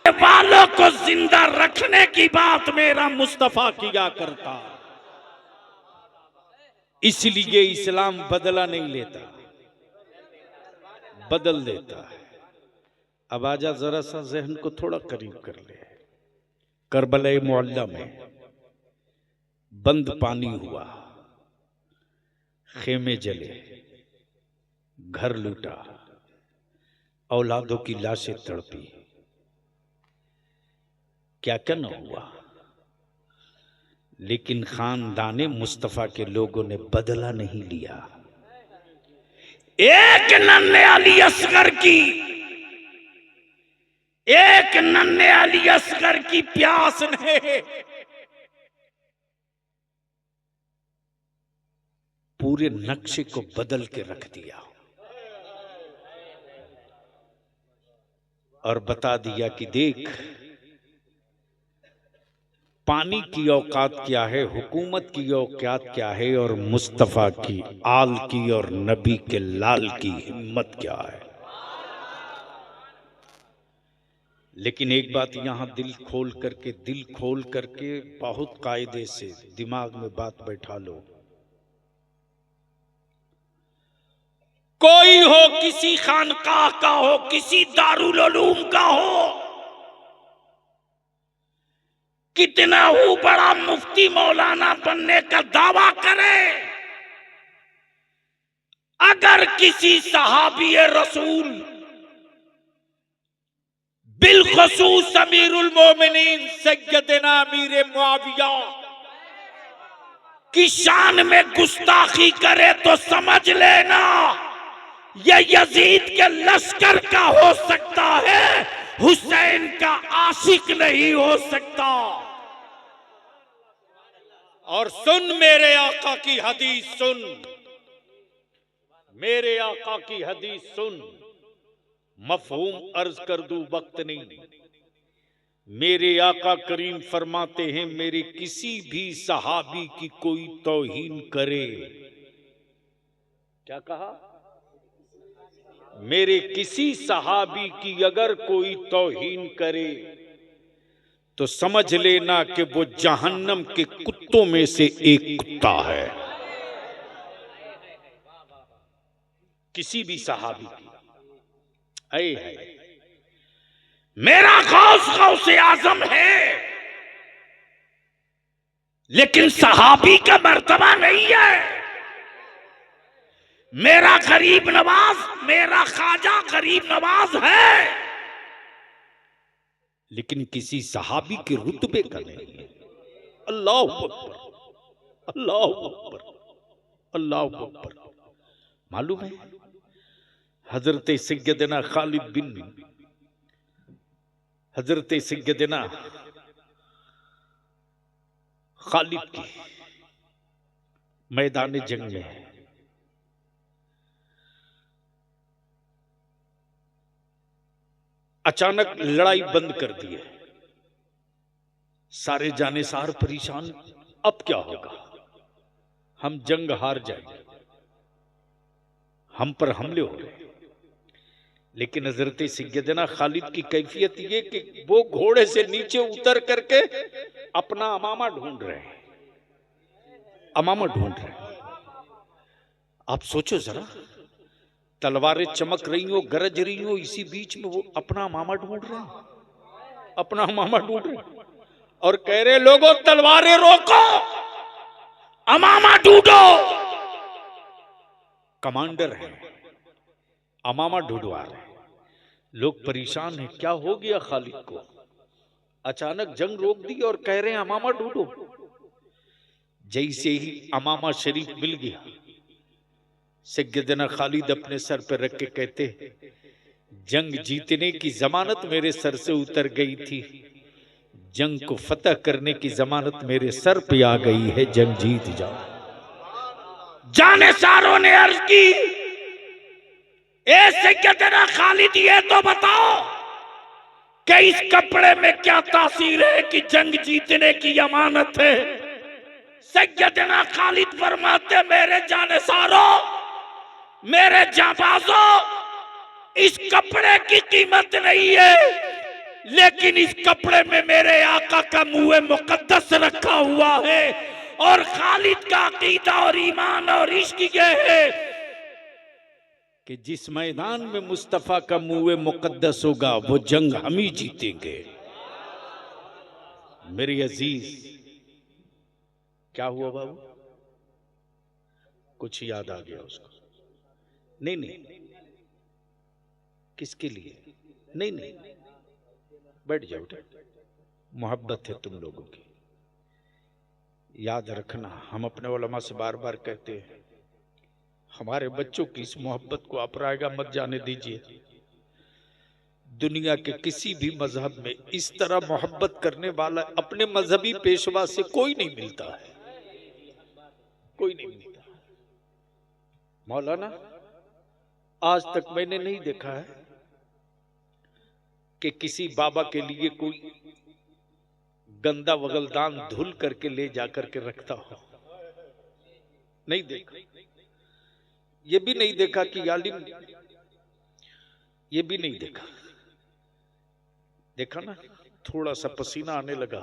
वालों को जिंदा रखने की बात मेरा मुस्तफा किया करता। इसलिए इस्लाम बदला नहीं लेता, बदल देता है। अब आजा जरा सा जहन को थोड़ा करीब कर ले। करबला मुअल्ला में बंद पानी हुआ, खेमे जले, घर लूटा, औलादों की लाशें तड़पी, क्या क्या न हुआ, लेकिन खानदाने मुस्तफा के लोगों ने बदला नहीं लिया। एक नन्हे अली असगर की, एक नन्हे अली असगर की प्यास ने पूरे नक्शे को बदल के रख दिया और बता दिया कि देख, पानी की औकात क्या है, हुकूमत की औकात क्या है, और मुस्तफा की आल की और नबी के लाल की हिम्मत क्या है। लेकिन एक बात यहां दिल खोल करके बहुत कायदे से दिमाग में बात बैठा लो। कोई हो, किसी खानकाह का हो, किसी दारुल उलूम का हो, कितना ही बड़ा मुफ्ती मौलाना बनने का दावा करे, अगर किसी सहाबी रसूल बिलखुसूस अमीरुल मोमिनीन सैयदना अमीर मुआविया की शान में गुस्ताखी करे तो समझ लेना ये यजीद के लश्कर का हो सकता है, हुसैन का आशिक नहीं हो सकता। और सुन मेरे आका की हदीस सुन, मेरे आका की हदीस सुन, मफहूम अर्ज कर दूं, वक्त नहीं। मेरे आका करीम फरमाते हैं, मेरे किसी भी सहाबी की कोई तौहीन करे, क्या कहा, मेरे किसी सहाबी की अगर कोई तौहीन करे तो समझ लेना कि वो जहन्नम के कुत्तों में से एक कुत्ता है। किसी भी सहाबी की ऐ है। मेरा गौसे आजम है, लेकिन सहाबी का मर्तबा नहीं है। मेरा गरीब नवाज, मेरा ख्वाजा गरीब नवाज है, लेकिन किसी सहाबी के रुतबे का नहीं है। अल्लाह अकबर, अल्लाह अकबर, अल्लाह अकबर। मालूम है हजरत सैयदना खालिद बिन, हजरत सैयदना खालिद की मैदान जंग में अचानक लड़ाई बंद कर दी है, सारे जानेसार परेशान, अब क्या होगा, हम जंग हार जाएंगे, हम पर हमले हो रहे। लेकिन हजरत सैयदना खालिद की कैफियत ये कि वो घोड़े से नीचे उतर करके अपना अमामा ढूंढ रहे हैं, अमामा ढूंढ रहे हैं। आप सोचो जरा, तलवारें चमक रही हो, गरज रही हो, इसी बीच में वो अपना अमामा ढूंढ रहे हैं, अपना अमामा ढूंढ रहे हैं और कह रहे लोगों तलवारें रोको, अमामा ढूंढो। कमांडर है, अमामा ढूंढवा रहे हैं। लोग परेशान हैं, क्या हो गया खालिद को, अचानक जंग रोक दी और कह रहे हैं अमामा ढूंढो। जैसे ही अमामा शरीफ मिल गया, सैयदना खालिद अपने सर पर रख के कहते, जंग जीतने की जमानत मेरे सर से उतर गई थी, जंग को फतह करने की जमानत मेरे सर पे आ गई है, जंग जीत जाओ। जानेसारों ने अर्ज की, ए सैयदना खालिद ये तो बताओ कि इस कपड़े में क्या तासीर है कि जंग जीतने की अमानत है। सैयदना खालिद फरमाते, मेरे जानेसारों, मेरे जाबाजों, इस कपड़े की कीमत नहीं है, लेकिन इस कपड़े में मेरे आका का मुँह मुकद्दस रखा हुआ है। और खालिद का अकीदा और ईमान और इश्क ये है कि जिस मैदान में मुस्तफा का मुँह मुकद्दस होगा वो जंग हम ही जीतेंगे। मेरे अजीज, क्या हुआ बाबू, कुछ याद आ गया उसको? नहीं नहीं, किसके लिए? नहीं नहीं, बैठ जाओ, मोहब्बत है तुम लोगों की। याद रखना, हम अपने उलमा से बार बार कहते हैं, हमारे बच्चों की इस मोहब्बत को आप रायगा मत जाने दीजिए। दुनिया के किसी भी मजहब में इस तरह मोहब्बत करने वाला अपने मजहबी पेशवा से कोई नहीं मिलता है, कोई नहीं मिलता। मौलाना, आज तक मैंने नहीं देखा है कि किसी बाबा के लिए कोई गंदा वगलदान धुल करके ले जाकर के रखता हो, नहीं देखा। ये भी नहीं देखा कि आलिम, ये भी नहीं देखा। देखा ना, थोड़ा सा पसीना आने लगा,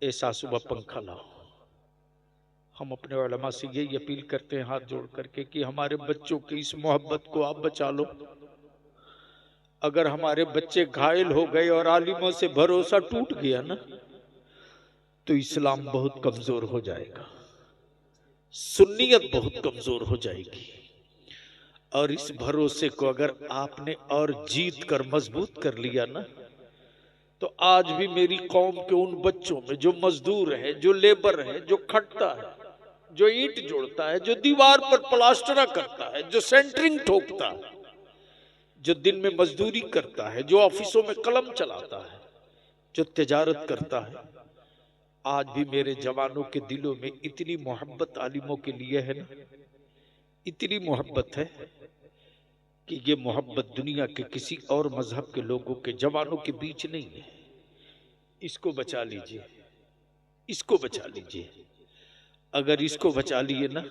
ऐसा सुबह पंखा लाओ। हम अपने उलमा से यही अपील करते हैं हाथ जोड़ करके कि हमारे बच्चों की इस मोहब्बत को आप बचा लो। अगर हमारे बच्चे घायल हो गए और आलिमों से भरोसा टूट गया ना, तो इस्लाम बहुत कमजोर हो जाएगा, सुन्नियत बहुत कमजोर हो जाएगी। और इस भरोसे को अगर आपने और जीत कर मजबूत कर लिया ना, तो आज भी मेरी कौम के उन बच्चों में जो मजदूर है, जो लेबर है, जो खटता है, जो ईंट जोड़ता है, जो दीवार पर प्लास्टरा करता है, जो सेंटरिंग ठोकता है, जो दिन में मजदूरी करता है, जो ऑफिसों में कलम चलाता है, जो तिजारत करता है, आज भी मेरे जवानों के दिलों में इतनी मोहब्बत आलिमों के लिए है ना, इतनी मोहब्बत है कि ये मोहब्बत दुनिया के किसी और मजहब के लोगों के जवानों के बीच नहीं है। इसको बचा लीजिए, इसको बचा लीजिए। अगर इसको बचा लिए ना,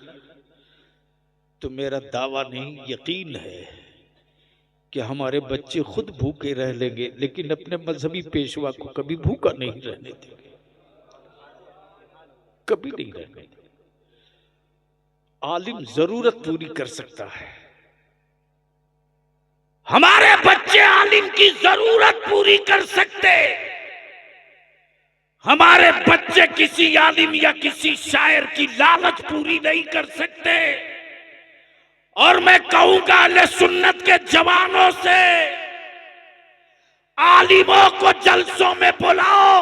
तो मेरा दावा नहीं, यकीन है कि हमारे बच्चे खुद भूखे रह लेंगे, लेकिन अपने मजहबी पेशवा को कभी भूखा नहीं रहने देंगे, कभी नहीं रहने देंगे। आलिम जरूरत पूरी कर सकता है, हमारे बच्चे आलिम की जरूरत पूरी कर सकते, हमारे बच्चे किसी आलिम या किसी शायर की लालच पूरी नहीं कर सकते। और मैं कहूंगा अहले सुन्नत के जवानों से, आलिमों को जलसों में बुलाओ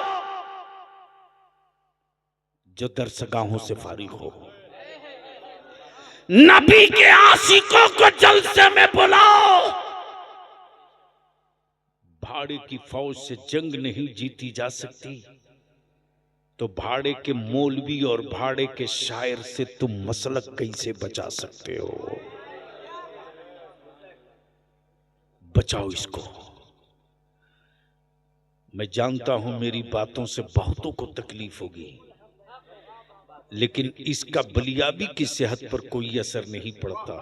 जो दरसगाहों से फारिग हो, नबी के आशिकों को जलसे में बुलाओ। भाड़े की फौज से जंग नहीं जीती जा सकती, तो भाड़े के मौलवी और भाड़े के शायर से तुम मसलक कैसे बचा सकते हो? बचाओ इसको। मैं जानता हूं मेरी बातों से बहुतों को तकलीफ होगी, लेकिन इसका बलियाबी की सेहत पर कोई असर नहीं पड़ता।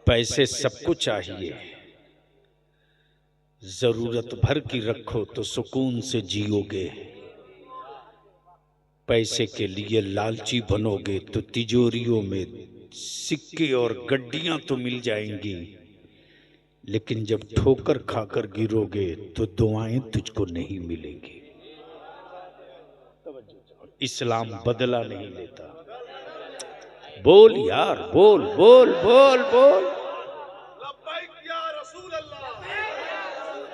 पैसे सबको चाहिए, जरूरत भर की रखो तो सुकून से जियोगे, पैसे के लिए लालची बनोगे तो तिजोरियों में सिक्के और गड्डियां तो मिल जाएंगी, लेकिन जब ठोकर खाकर गिरोगे तो दुआएं तुझको नहीं मिलेंगी। इस्लाम बदला नहीं लेता। बोल यार, बोल बोल बोल बोल।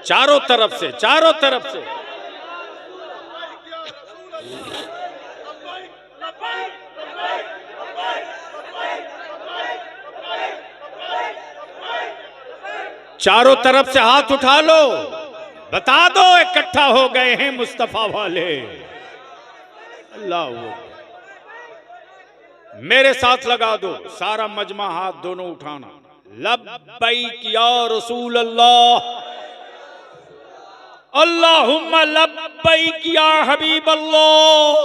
चारों तरफ से, चारों तरफ से। चारों तरफ से हाथ उठा लो, बता दो इकट्ठा हो गए हैं मुस्तफा वाले। अल्लाह, मेरे साथ लगा दो, सारा मजमा हाथ दोनों उठाना। लब्बैक या रसूल अल्लाह, अल्लाहुम्मा लब्बैक या हबीब अल्लाह,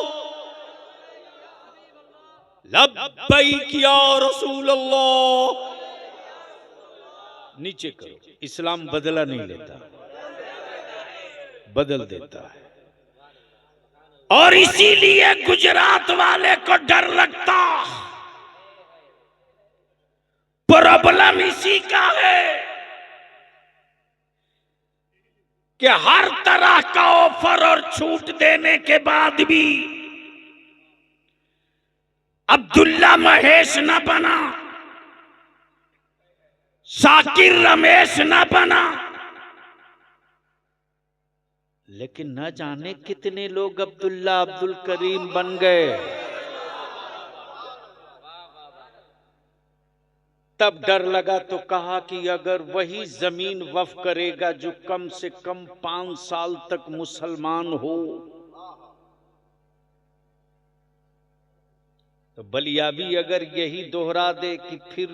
लब्बैक या रसूल अल्लाह। नीचे करो। इस्लाम बदला नहीं लेता, बदल देता है। और इसीलिए गुजरात वाले को डर लगता। प्रॉब्लम इसी का है कि हर तरह का ऑफर और छूट देने के बाद भी अब्दुल्ला महेश न बना, शाकिर रमेश न बना, लेकिन न जाने कितने लोग अब्दुल्ला अब्दुल करीम बन गए। तब डर लगा तो कहा कि अगर वही जमीन वफ करेगा जो कम से कम 5 साल तक मुसलमान हो, तो बलियाबी अगर यही दोहरा दे कि फिर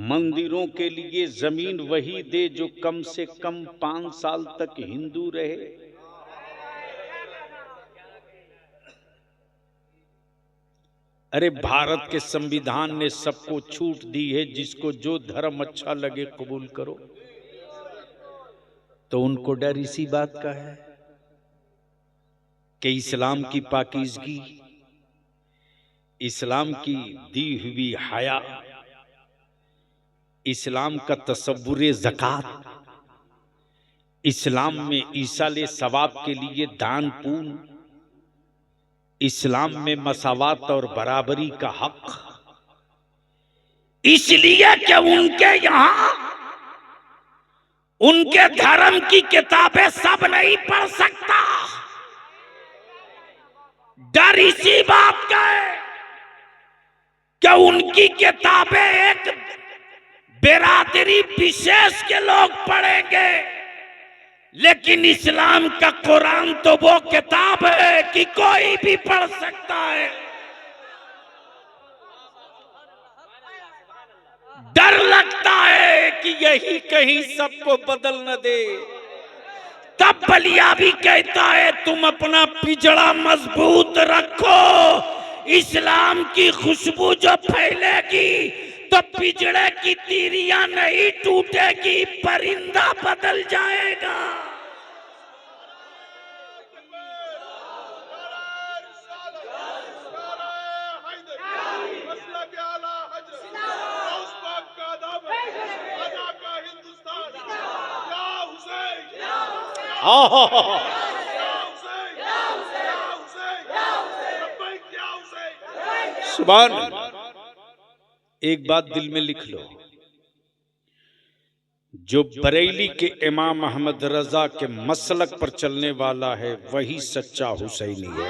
मंदिरों के लिए जमीन वही दे जो कम से कम 5 साल तक हिंदू रहे। अरे भारत के संविधान ने सबको छूट दी है, जिसको जो धर्म अच्छा लगे कबूल करो। तो उनको डर इसी बात का है कि इस्लाम की पाकीज़गी, इस्लाम की दी हुई हया, इस्लाम का तसव्वुरे ज़कात, इस्लाम में ईसाले सवाब के लिए दान पुण्य, इस्लाम में मसावात और बराबरी का हक, इसलिए कि उनके यहां उनके धर्म की किताबें सब नहीं पढ़ सकता। डर इसी बात का है कि उनकी किताबें एक बिरादरी विशेष के लोग पढ़ेंगे, लेकिन इस्लाम का कुरान तो वो किताब है कि कोई भी पढ़ सकता है। डर लगता है कि यही कहीं सबको बदल न दे। तब बलिया भी कहता है तुम अपना पिजड़ा मजबूत रखो, इस्लाम की खुशबू जो फैलेगी तो पिजड़े की तीरियां नहीं टूटेगी, परिंदा बदल जाएगा। सुभान अल्लाह। एक बात दिल में लिख लो, जो बरेली के इमाम अहमद रजा के मसलक पर चलने वाला है वही सच्चा हुसैनी है।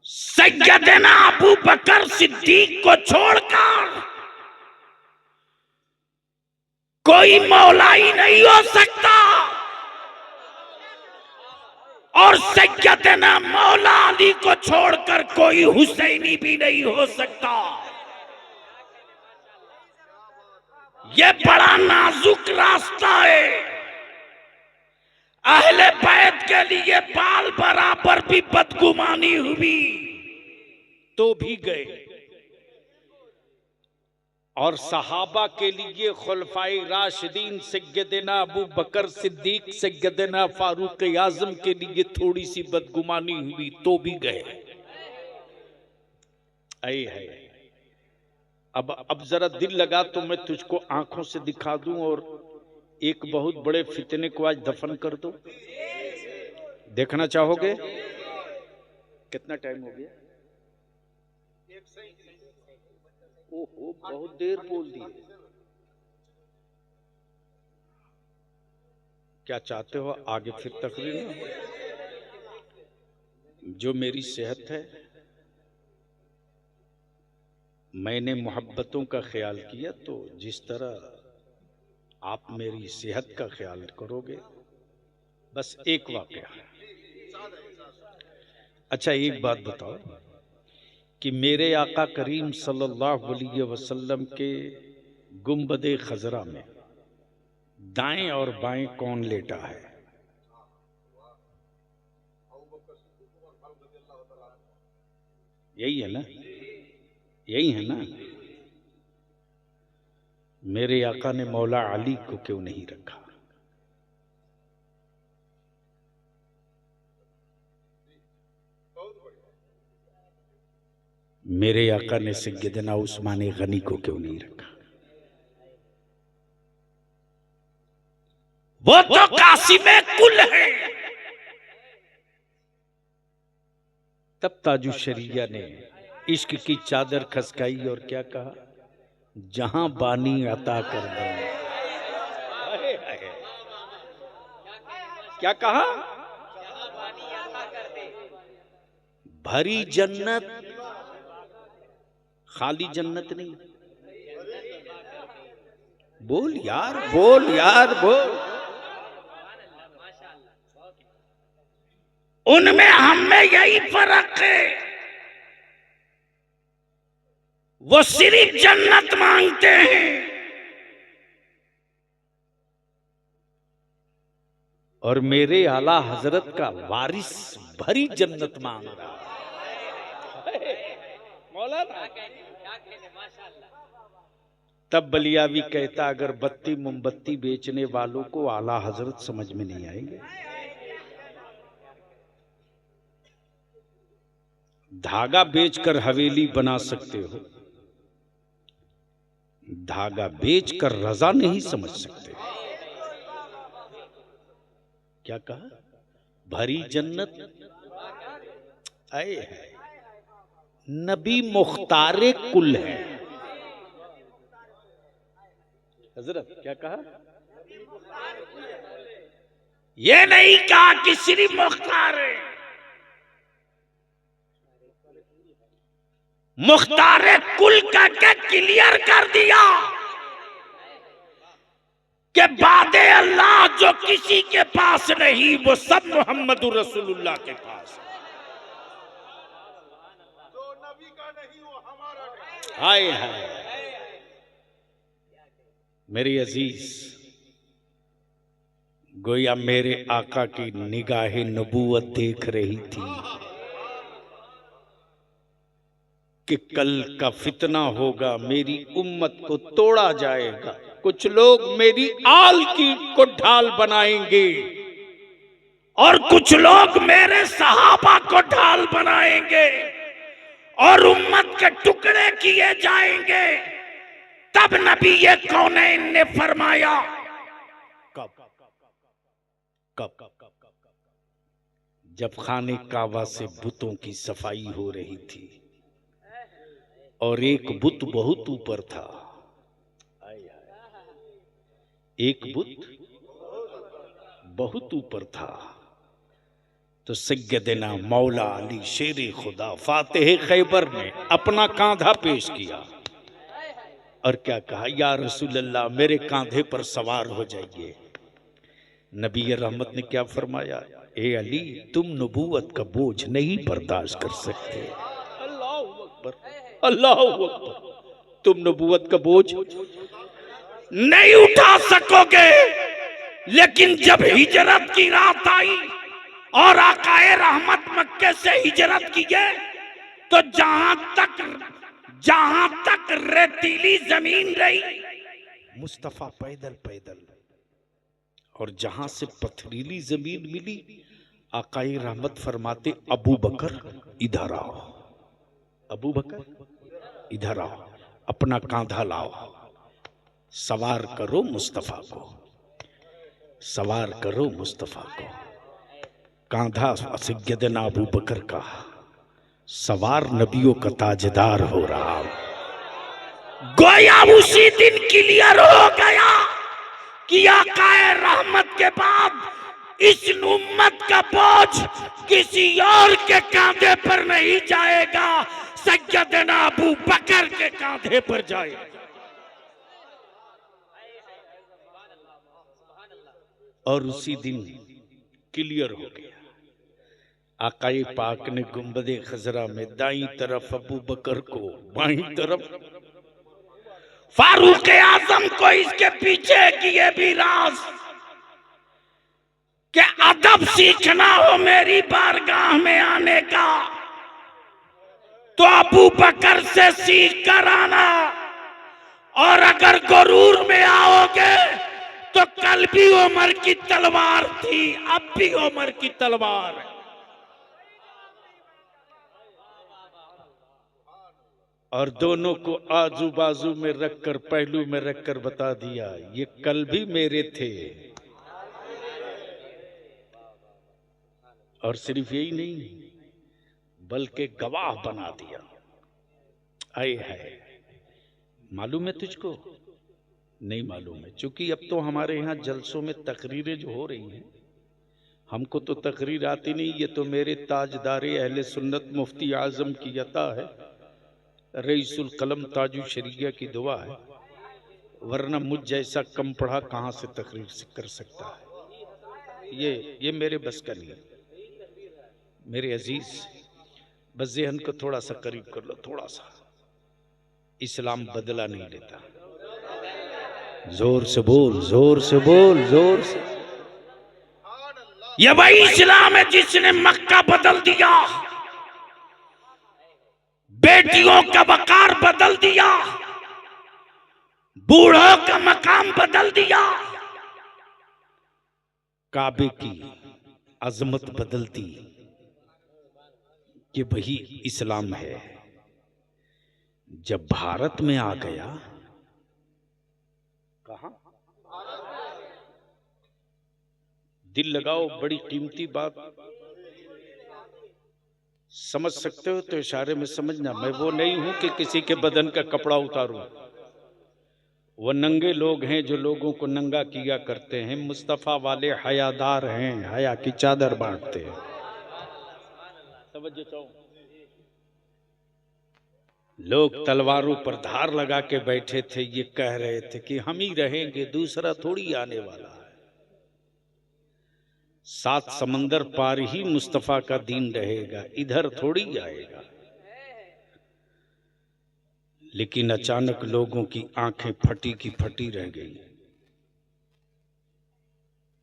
सैयदना अबू बकर सिद्दीक को छोड़कर कोई मौलाई नहीं हो सकता, और सैयदना मौला अली को छोड़कर कोई हुसैनी भी नहीं हो सकता। यह बड़ा नाजुक रास्ता है। अहले बैत के लिए बाल बराबर भी बदगुमानी हुई तो भी गए, और सहाबा के लिए खुलफाए राशिदीन सैयदना अबू बकर सिद्दीक सैयदना फारूक आजम के लिए थोड़ी सी बदगुमानी हुई तो भी गए। आए है। अब जरा दिल लगा तो मैं तुझको आंखों से दिखा दूं और एक बहुत बड़े फितने को आज दफन कर दो। देखना चाहोगे? कितना टाइम हो गया? ओहो, बहुत देर बोल दी। क्या चाहते हो आगे फिर तकरीर ना हो? जो मेरी सेहत है, मैंने मोहब्बतों का ख्याल किया तो जिस तरह आप मेरी सेहत का ख्याल करोगे। बस एक वाकया। अच्छा एक बात बताओ कि मेरे आका करीम सल्लल्लाहु अलैहि वसल्लम के गुंबदे खजरा में दाएं और बाएं कौन लेटा है? यही है ना? यही है ना? मेरे आका ने मौला अली को क्यों नहीं रखा? मेरे आका ने सैयदना उस्मान गनी को क्यों नहीं रखा? वो तो कासिमे कुल है। तब ताजु शरिया ने इश्क की चादर खसकाई और क्या कहा? जहां बानी अता कर दे। क्या कहा? भरी जन्नत, खाली जन्नत नहीं। बोल यार, बोल यार, बोल। उनमें हमें यही फर्क है, वो सिर्फ जन्नत मांगते हैं और मेरे आला हजरत का वारिस भरी जन्नत मांग रहा है। मौलाना तब बलियावी कहता, अगर बत्ती मोमबत्ती बेचने वालों को आला हजरत समझ में नहीं आएंगे। धागा बेचकर हवेली बना सकते हो, धागा बेचकर रजा नहीं समझ सकते। क्या कहा? भरी जन्नत आए है। नबी मुख्तारे कुल है। हजरत क्या कहा? ये नहीं कहा कि सिर्फ मुख्तार है। मुख्तारे कुल का क्या क्लियर कर दिया कि बादे अल्लाह जो किसी के पास नहीं वो सब मोहम्मद रसूलुल्लाह के पास है। जो नबी का नहीं वो हमारा नहीं। हाय हाय मेरी अजीज, गोया मेरे आका की निगाहे नबूवत देख रही थी कि कल का फितना होगा, मेरी उम्मत को तोड़ा जाएगा, कुछ लोग मेरी आल की को ढाल बनाएंगे और कुछ लोग मेरे सहाबा को ढाल बनाएंगे और उम्मत के टुकड़े किए जाएंगे। तब नबी ये कौनैन ने फरमाया, कब जब खाने काबा से बुतों की सफाई हो रही थी और एक बुत बहुत ऊपर था। एक बुत बहुत ऊपर था तो सैयदना मौला अली शेर खुदा फातिह खैबर ने अपना कांधा पेश किया और क्या कहा? या रसूल अल्लाह, मेरे कांधे पर सवार हो जाइए। नबी रहमत ने क्या फरमाया? ए अली, तुम नबूवत का बोझ नहीं बर्दाश्त कर सकते। अल्लाह अकबर, अल्लाह अकबर। तुम नबूवत का बोझ नहीं उठा सकोगे। लेकिन जब हिजरत की रात आई और आकाए रहमत मक्के से हिजरत किए तो जहां तक रेतीली जमीन रही मुस्तफा पैदल पैदल, और जहां से पथरीली जमीन मिली आकाई रहमत फरमाते अबू बकर इधर आओ, अबू बकर इधर आओ, अपना कांधा लाओ, सवार करो मुस्तफा को, सवार करो मुस्तफा को। कांधा सैयदना अबू बकर का, सवार नबियों का ताजदार हो रहा। गोया उसी दिन क्लियर हो गया कि आकाए रहमत के बाद इस उम्मत का बोझ किसी और के कांधे पर नहीं जाएगा, सैयदना अबू बकर के कांधे पर जाएगा। और उसी दिन क्लियर हो गया। आकाए पाक ने गुंबदे खजरा में दाईं तरफ अबू बकर को, बाईं तरफ फारूक आजम को, इसके पीछे की ये भी राज कि अदब सीखना हो मेरी बारगाह में आने का तो अबू बकर से सीख कर आना, और अगर गुरूर में आओगे तो कल भी उमर की तलवार थी, अब भी उमर की तलवार है। और दोनों को आजू बाजू में रखकर, पहलू में रखकर बता दिया ये कल भी मेरे थे। और सिर्फ यही नहीं बल्कि गवाह बना दिया। आए है, मालूम है तुझको? नहीं मालूम है, क्योंकि अब तो हमारे यहाँ जलसों में तकरीरें जो हो रही हैं, हमको तो तकरीर आती नहीं, ये तो मेरे ताजदारे अहले सुन्नत मुफ्ती आजम की अता है, रईसुल कलम ताजु शरिया की दुआ है, वरना मुझ जैसा कम पढ़ा कहाँ से तकरीर कर सकता है। ये मेरे बस का नहीं है। मेरे अजीज, बस ज़हन को थोड़ा सा करीब कर लो, थोड़ा सा। इस्लाम बदला नहीं लेता। जोर से बोल, जोर से बोल, जोर से। ये वही इस्लाम है जिसने मक्का बदल दिया, बेटियों का वकार बदल दिया, बूढ़ों का मकाम बदल दिया, काबे की अजमत बदल दी। ये वही इस्लाम है। जब भारत में आ गया, कहां? दिल लगाओ, बड़ी कीमती बात समझ सकते हो तो इशारे में समझना। मैं वो नहीं हूं कि किसी के बदन का कपड़ा उतारूं। वो नंगे लोग हैं जो लोगों को नंगा किया करते हैं। मुस्तफा वाले हयादार हैं, हया की चादर बांटते हैं। समझ जाओ। लोग तलवारों पर धार लगा के बैठे थे, ये कह रहे थे कि हम ही रहेंगे, दूसरा थोड़ी आने वाला है। 7 समंदर पार ही मुस्तफा का दीन रहेगा, इधर थोड़ी आएगा। लेकिन अचानक लोगों की आंखें फटी की फटी रह गई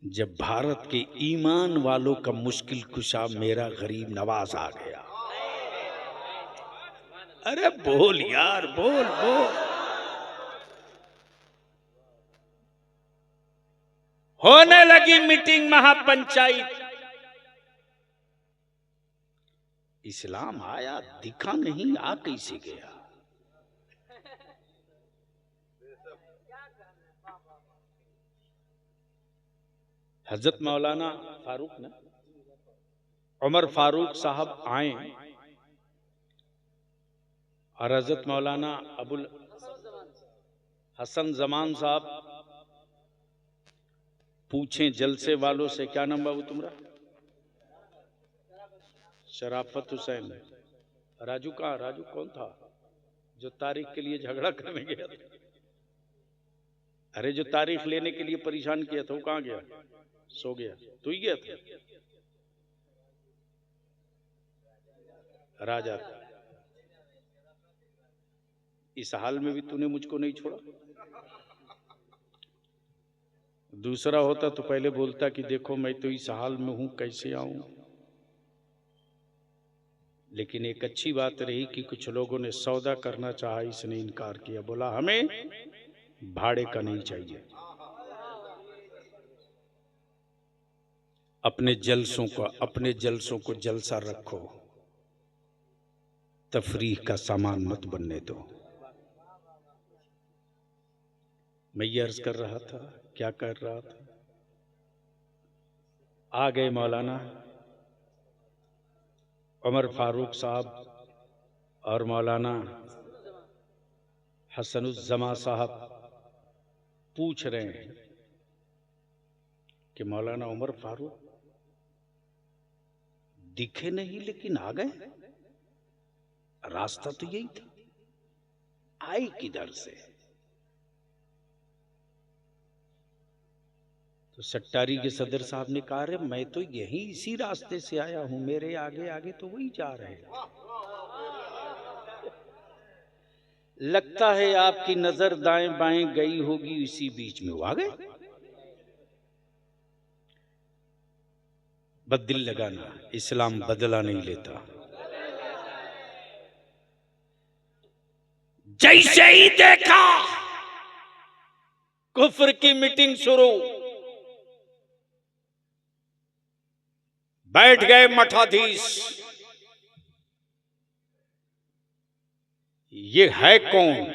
जब भारत के ईमान वालों का मुश्किल कुशा मेरा गरीब नवाज आ गया। अरे बोल यार, बोल बोल। होने लगी मीटिंग, महापंचायत। इस्लाम आया, दिखा नहीं, आ कैसे गया? हजरत मौलाना फारूक ने, उमर फारूक साहब आए और हजरत मौलाना अबुल हसन जमान साहब पूछें जलसे वालों से, क्या नाम बाबू तुम्हारा? शराफत हुसैन। राजू कहाँ? राजू कौन था जो तारीख के लिए झगड़ा करने गया था? अरे जो तारीख लेने के लिए परेशान किया था वो कहाँ गया? सो गया। तू ही गया था? राजा, इस हाल में भी तूने मुझको नहीं छोड़ा। दूसरा होता तो पहले बोलता कि देखो मैं तो इस हाल में हूं, कैसे आऊं। लेकिन एक अच्छी बात रही कि कुछ लोगों ने सौदा करना चाहा, इसने इनकार किया, बोला हमें भाड़े का नहीं चाहिए। अपने जलसों को जलसा रखो, तफरीह का सामान मत बनने दो। मैं ये अर्ज कर रहा था, क्या कर रहा था, आ गए मौलाना उमर फारूक साहब और मौलाना हसनुज़्ज़मा साहब पूछ रहे हैं कि मौलाना उमर फारूक दिखे नहीं लेकिन आ गए, रास्ता तो यही था, आई किधर से? तो सट्टारी के सदर साहब ने कहा, रे मैं तो यही इसी रास्ते से आया हूं, मेरे आगे आगे तो वही जा रहे हैं। लगता है आपकी नजर दाएं बाएं गई होगी, इसी बीच में वो आ गए। बददिल लगाना, इस्लाम बदला नहीं लेता। जैसे ही देखा कुफ्र की मीटिंग शुरू, बैठ गए मठाधीश। ये है कौन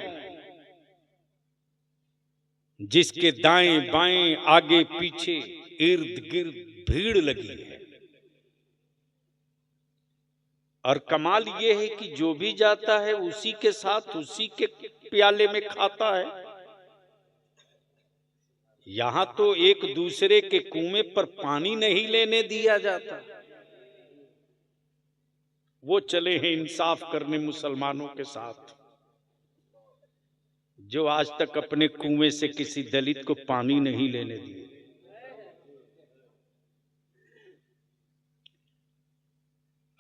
जिसके दाएं बाएं आगे पीछे इर्द गिर्द भीड़ लगी है? और कमाल ये है कि जो भी जाता है उसी के साथ उसी के प्याले में खाता है। यहां तो एक दूसरे के कुएं पर पानी नहीं लेने दिया जाता। वो चले हैं इंसाफ करने मुसलमानों के साथ, जो आज तक अपने कुएं से किसी दलित को पानी नहीं लेने दिए।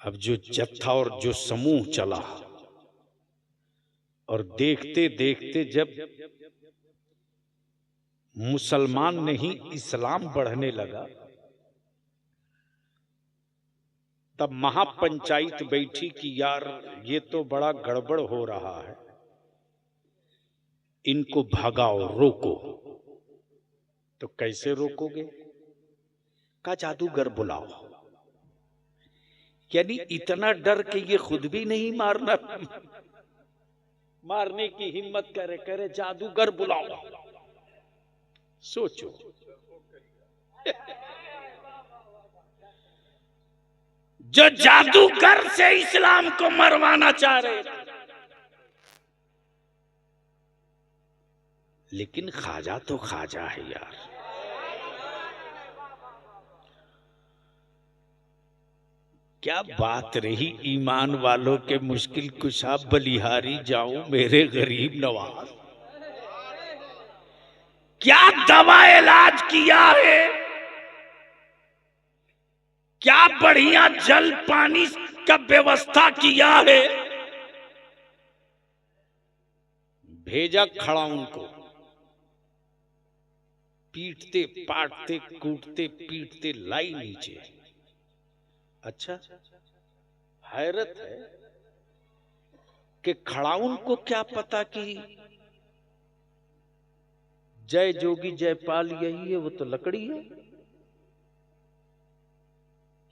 अब जो जत्था और जो समूह चला, और देखते देखते जब मुसलमान नहीं इस्लाम बढ़ने लगा, तब महापंचायत बैठी कि यार ये तो बड़ा गड़बड़ हो रहा है, इनको भगाओ, रोको। तो कैसे रोकोगे? का जादूगर बुलाओ। यानी इतना डर कि ये खुद भी नहीं मारने की हिम्मत करे जादूगर बुलाओ। सोचो, जो जादूगर से इस्लाम को मरवाना चाह रहे थे, लेकिन ख्वाजा तो ख्वाजा है यार। क्या बात रही ईमान वालों के मुश्किल कुशा, बलिहारी जाऊं मेरे गरीब नवाज। क्या दवा इलाज किया है, क्या बढ़िया जल पानी का व्यवस्था किया है। भेजा खड़ा उनको, पीटते पाटते कूटते पीटते लाई नीचे। अच्छा, हैरत है कि खड़ाउन को क्या पता कि जय जोगी जयपाल यही है, वो तो लकड़ी है।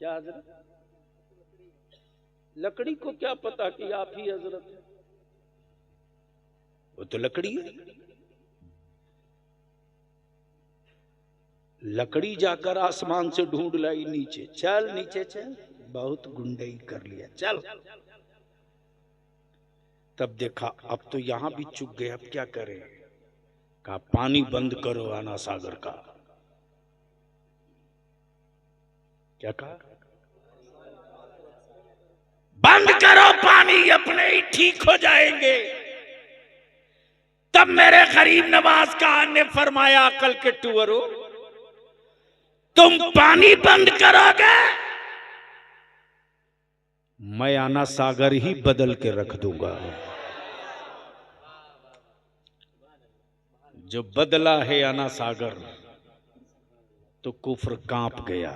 क्या हजरत, लकड़ी को क्या पता कि आप ही हजरत है? वो तो लकड़ी है। लकड़ी जाकर आसमान से ढूंढ लाई नीचे। चल नीचे चल, बहुत गुंडई कर लिया, चल। तब देखा अब तो यहां भी चुक गए, अब क्या करें? कहा पानी बंद करो आना सागर का। क्या कहा? बंद करो पानी, अपने ही ठीक हो जाएंगे। तब मेरे गरीब नवाज खान ने फरमाया, अकल के टूअरो, तुम पानी बंद करोगे, मैं आना सागर ही बदल के रख दूंगा। जो बदला है आना सागर, तो कुफ्र कांप गया,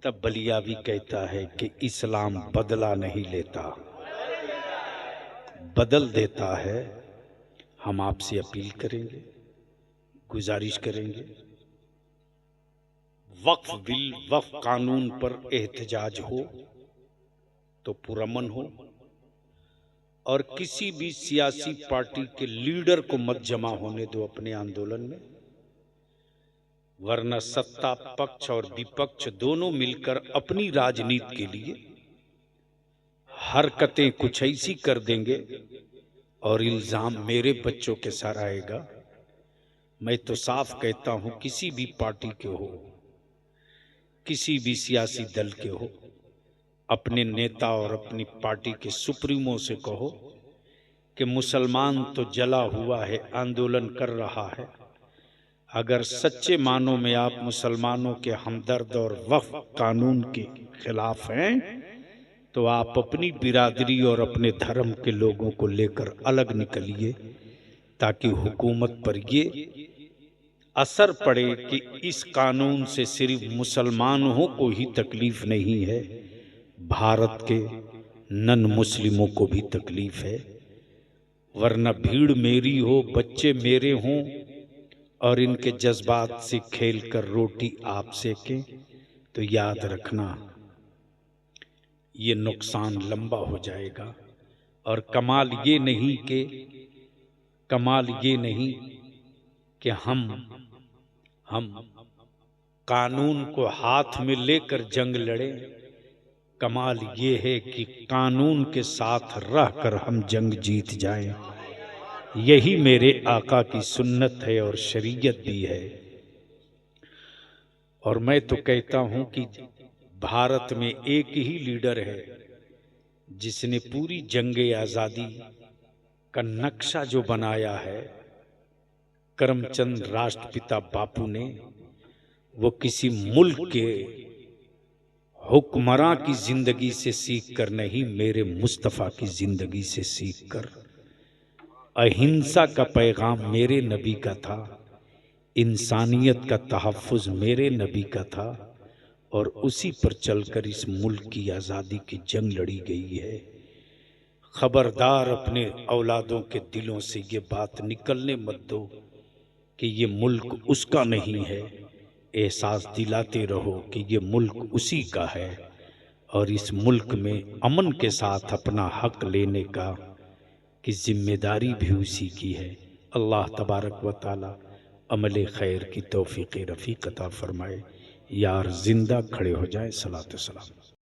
तब बलियावी कहता है कि इस्लाम बदला नहीं लेता, बदल देता है। हम आपसे अपील करेंगे, गुजारिश करेंगे, वक्फ बिल, वक्फ कानून पर एहतजाज हो तो पुरअमन हो, और किसी भी सियासी पार्टी के लीडर को मत जमा होने दो अपने आंदोलन में, वरना सत्ता पक्ष और विपक्ष दोनों मिलकर अपनी राजनीति के लिए हरकतें कुछ ऐसी कर देंगे और इल्जाम मेरे बच्चों के सर आएगा। मैं तो साफ कहता हूं, किसी भी पार्टी के हो, किसी भी सियासी दल के हो, अपने नेता और अपनी पार्टी के सुप्रीमो से कहो कि मुसलमान तो जला हुआ है, आंदोलन कर रहा है। अगर सच्चे मानों में आप मुसलमानों के हमदर्द और वक्फ कानून के खिलाफ हैं, तो आप अपनी बिरादरी और अपने धर्म के लोगों को लेकर अलग निकलिए, ताकि हुकूमत पर ये असर पड़े कि इस कानून से सिर्फ मुसलमानों को ही तकलीफ नहीं है, भारत के नन मुस्लिमों को भी तकलीफ है। वरना भीड़ मेरी हो, बच्चे मेरे हों और इनके जज्बात से खेलकर रोटी आप सेकें, तो याद रखना ये नुकसान लंबा हो जाएगा। और कमाल ये नहीं कि हम कानून को हाथ में लेकर जंग लड़ें। कमाल ये है कि कानून के साथ रहकर हम जंग जीत जाएं। यही मेरे आका की सुन्नत है और शरीयत भी है। और मैं तो कहता हूं कि भारत में एक ही लीडर है जिसने पूरी जंगे आज़ादी का नक्शा जो बनाया है, करमचंद राष्ट्रपिता बापू ने, वो किसी मुल्क के हुक्मरां की जिंदगी से सीख कर नहीं, मेरे मुस्तफ़ा की जिंदगी से सीख कर। अहिंसा का पैगाम मेरे नबी का था, इंसानियत का तहफ़्फ़ुज़ मेरे नबी का था, और उसी पर चलकर इस मुल्क की आज़ादी की जंग लड़ी गई है। खबरदार अपने औलादों के दिलों से ये बात निकलने मत दो कि ये मुल्क उसका नहीं है। एहसास दिलाते रहो कि ये मुल्क उसी का है, और इस मुल्क में अमन के साथ अपना हक लेने का की जिम्मेदारी भी उसी की है। अल्लाह तबारक व तआला अमल खैर की तौफीक रफ़ीक अता फरमाए। यार जिंदा खड़े हो जाए। सलात सलाम।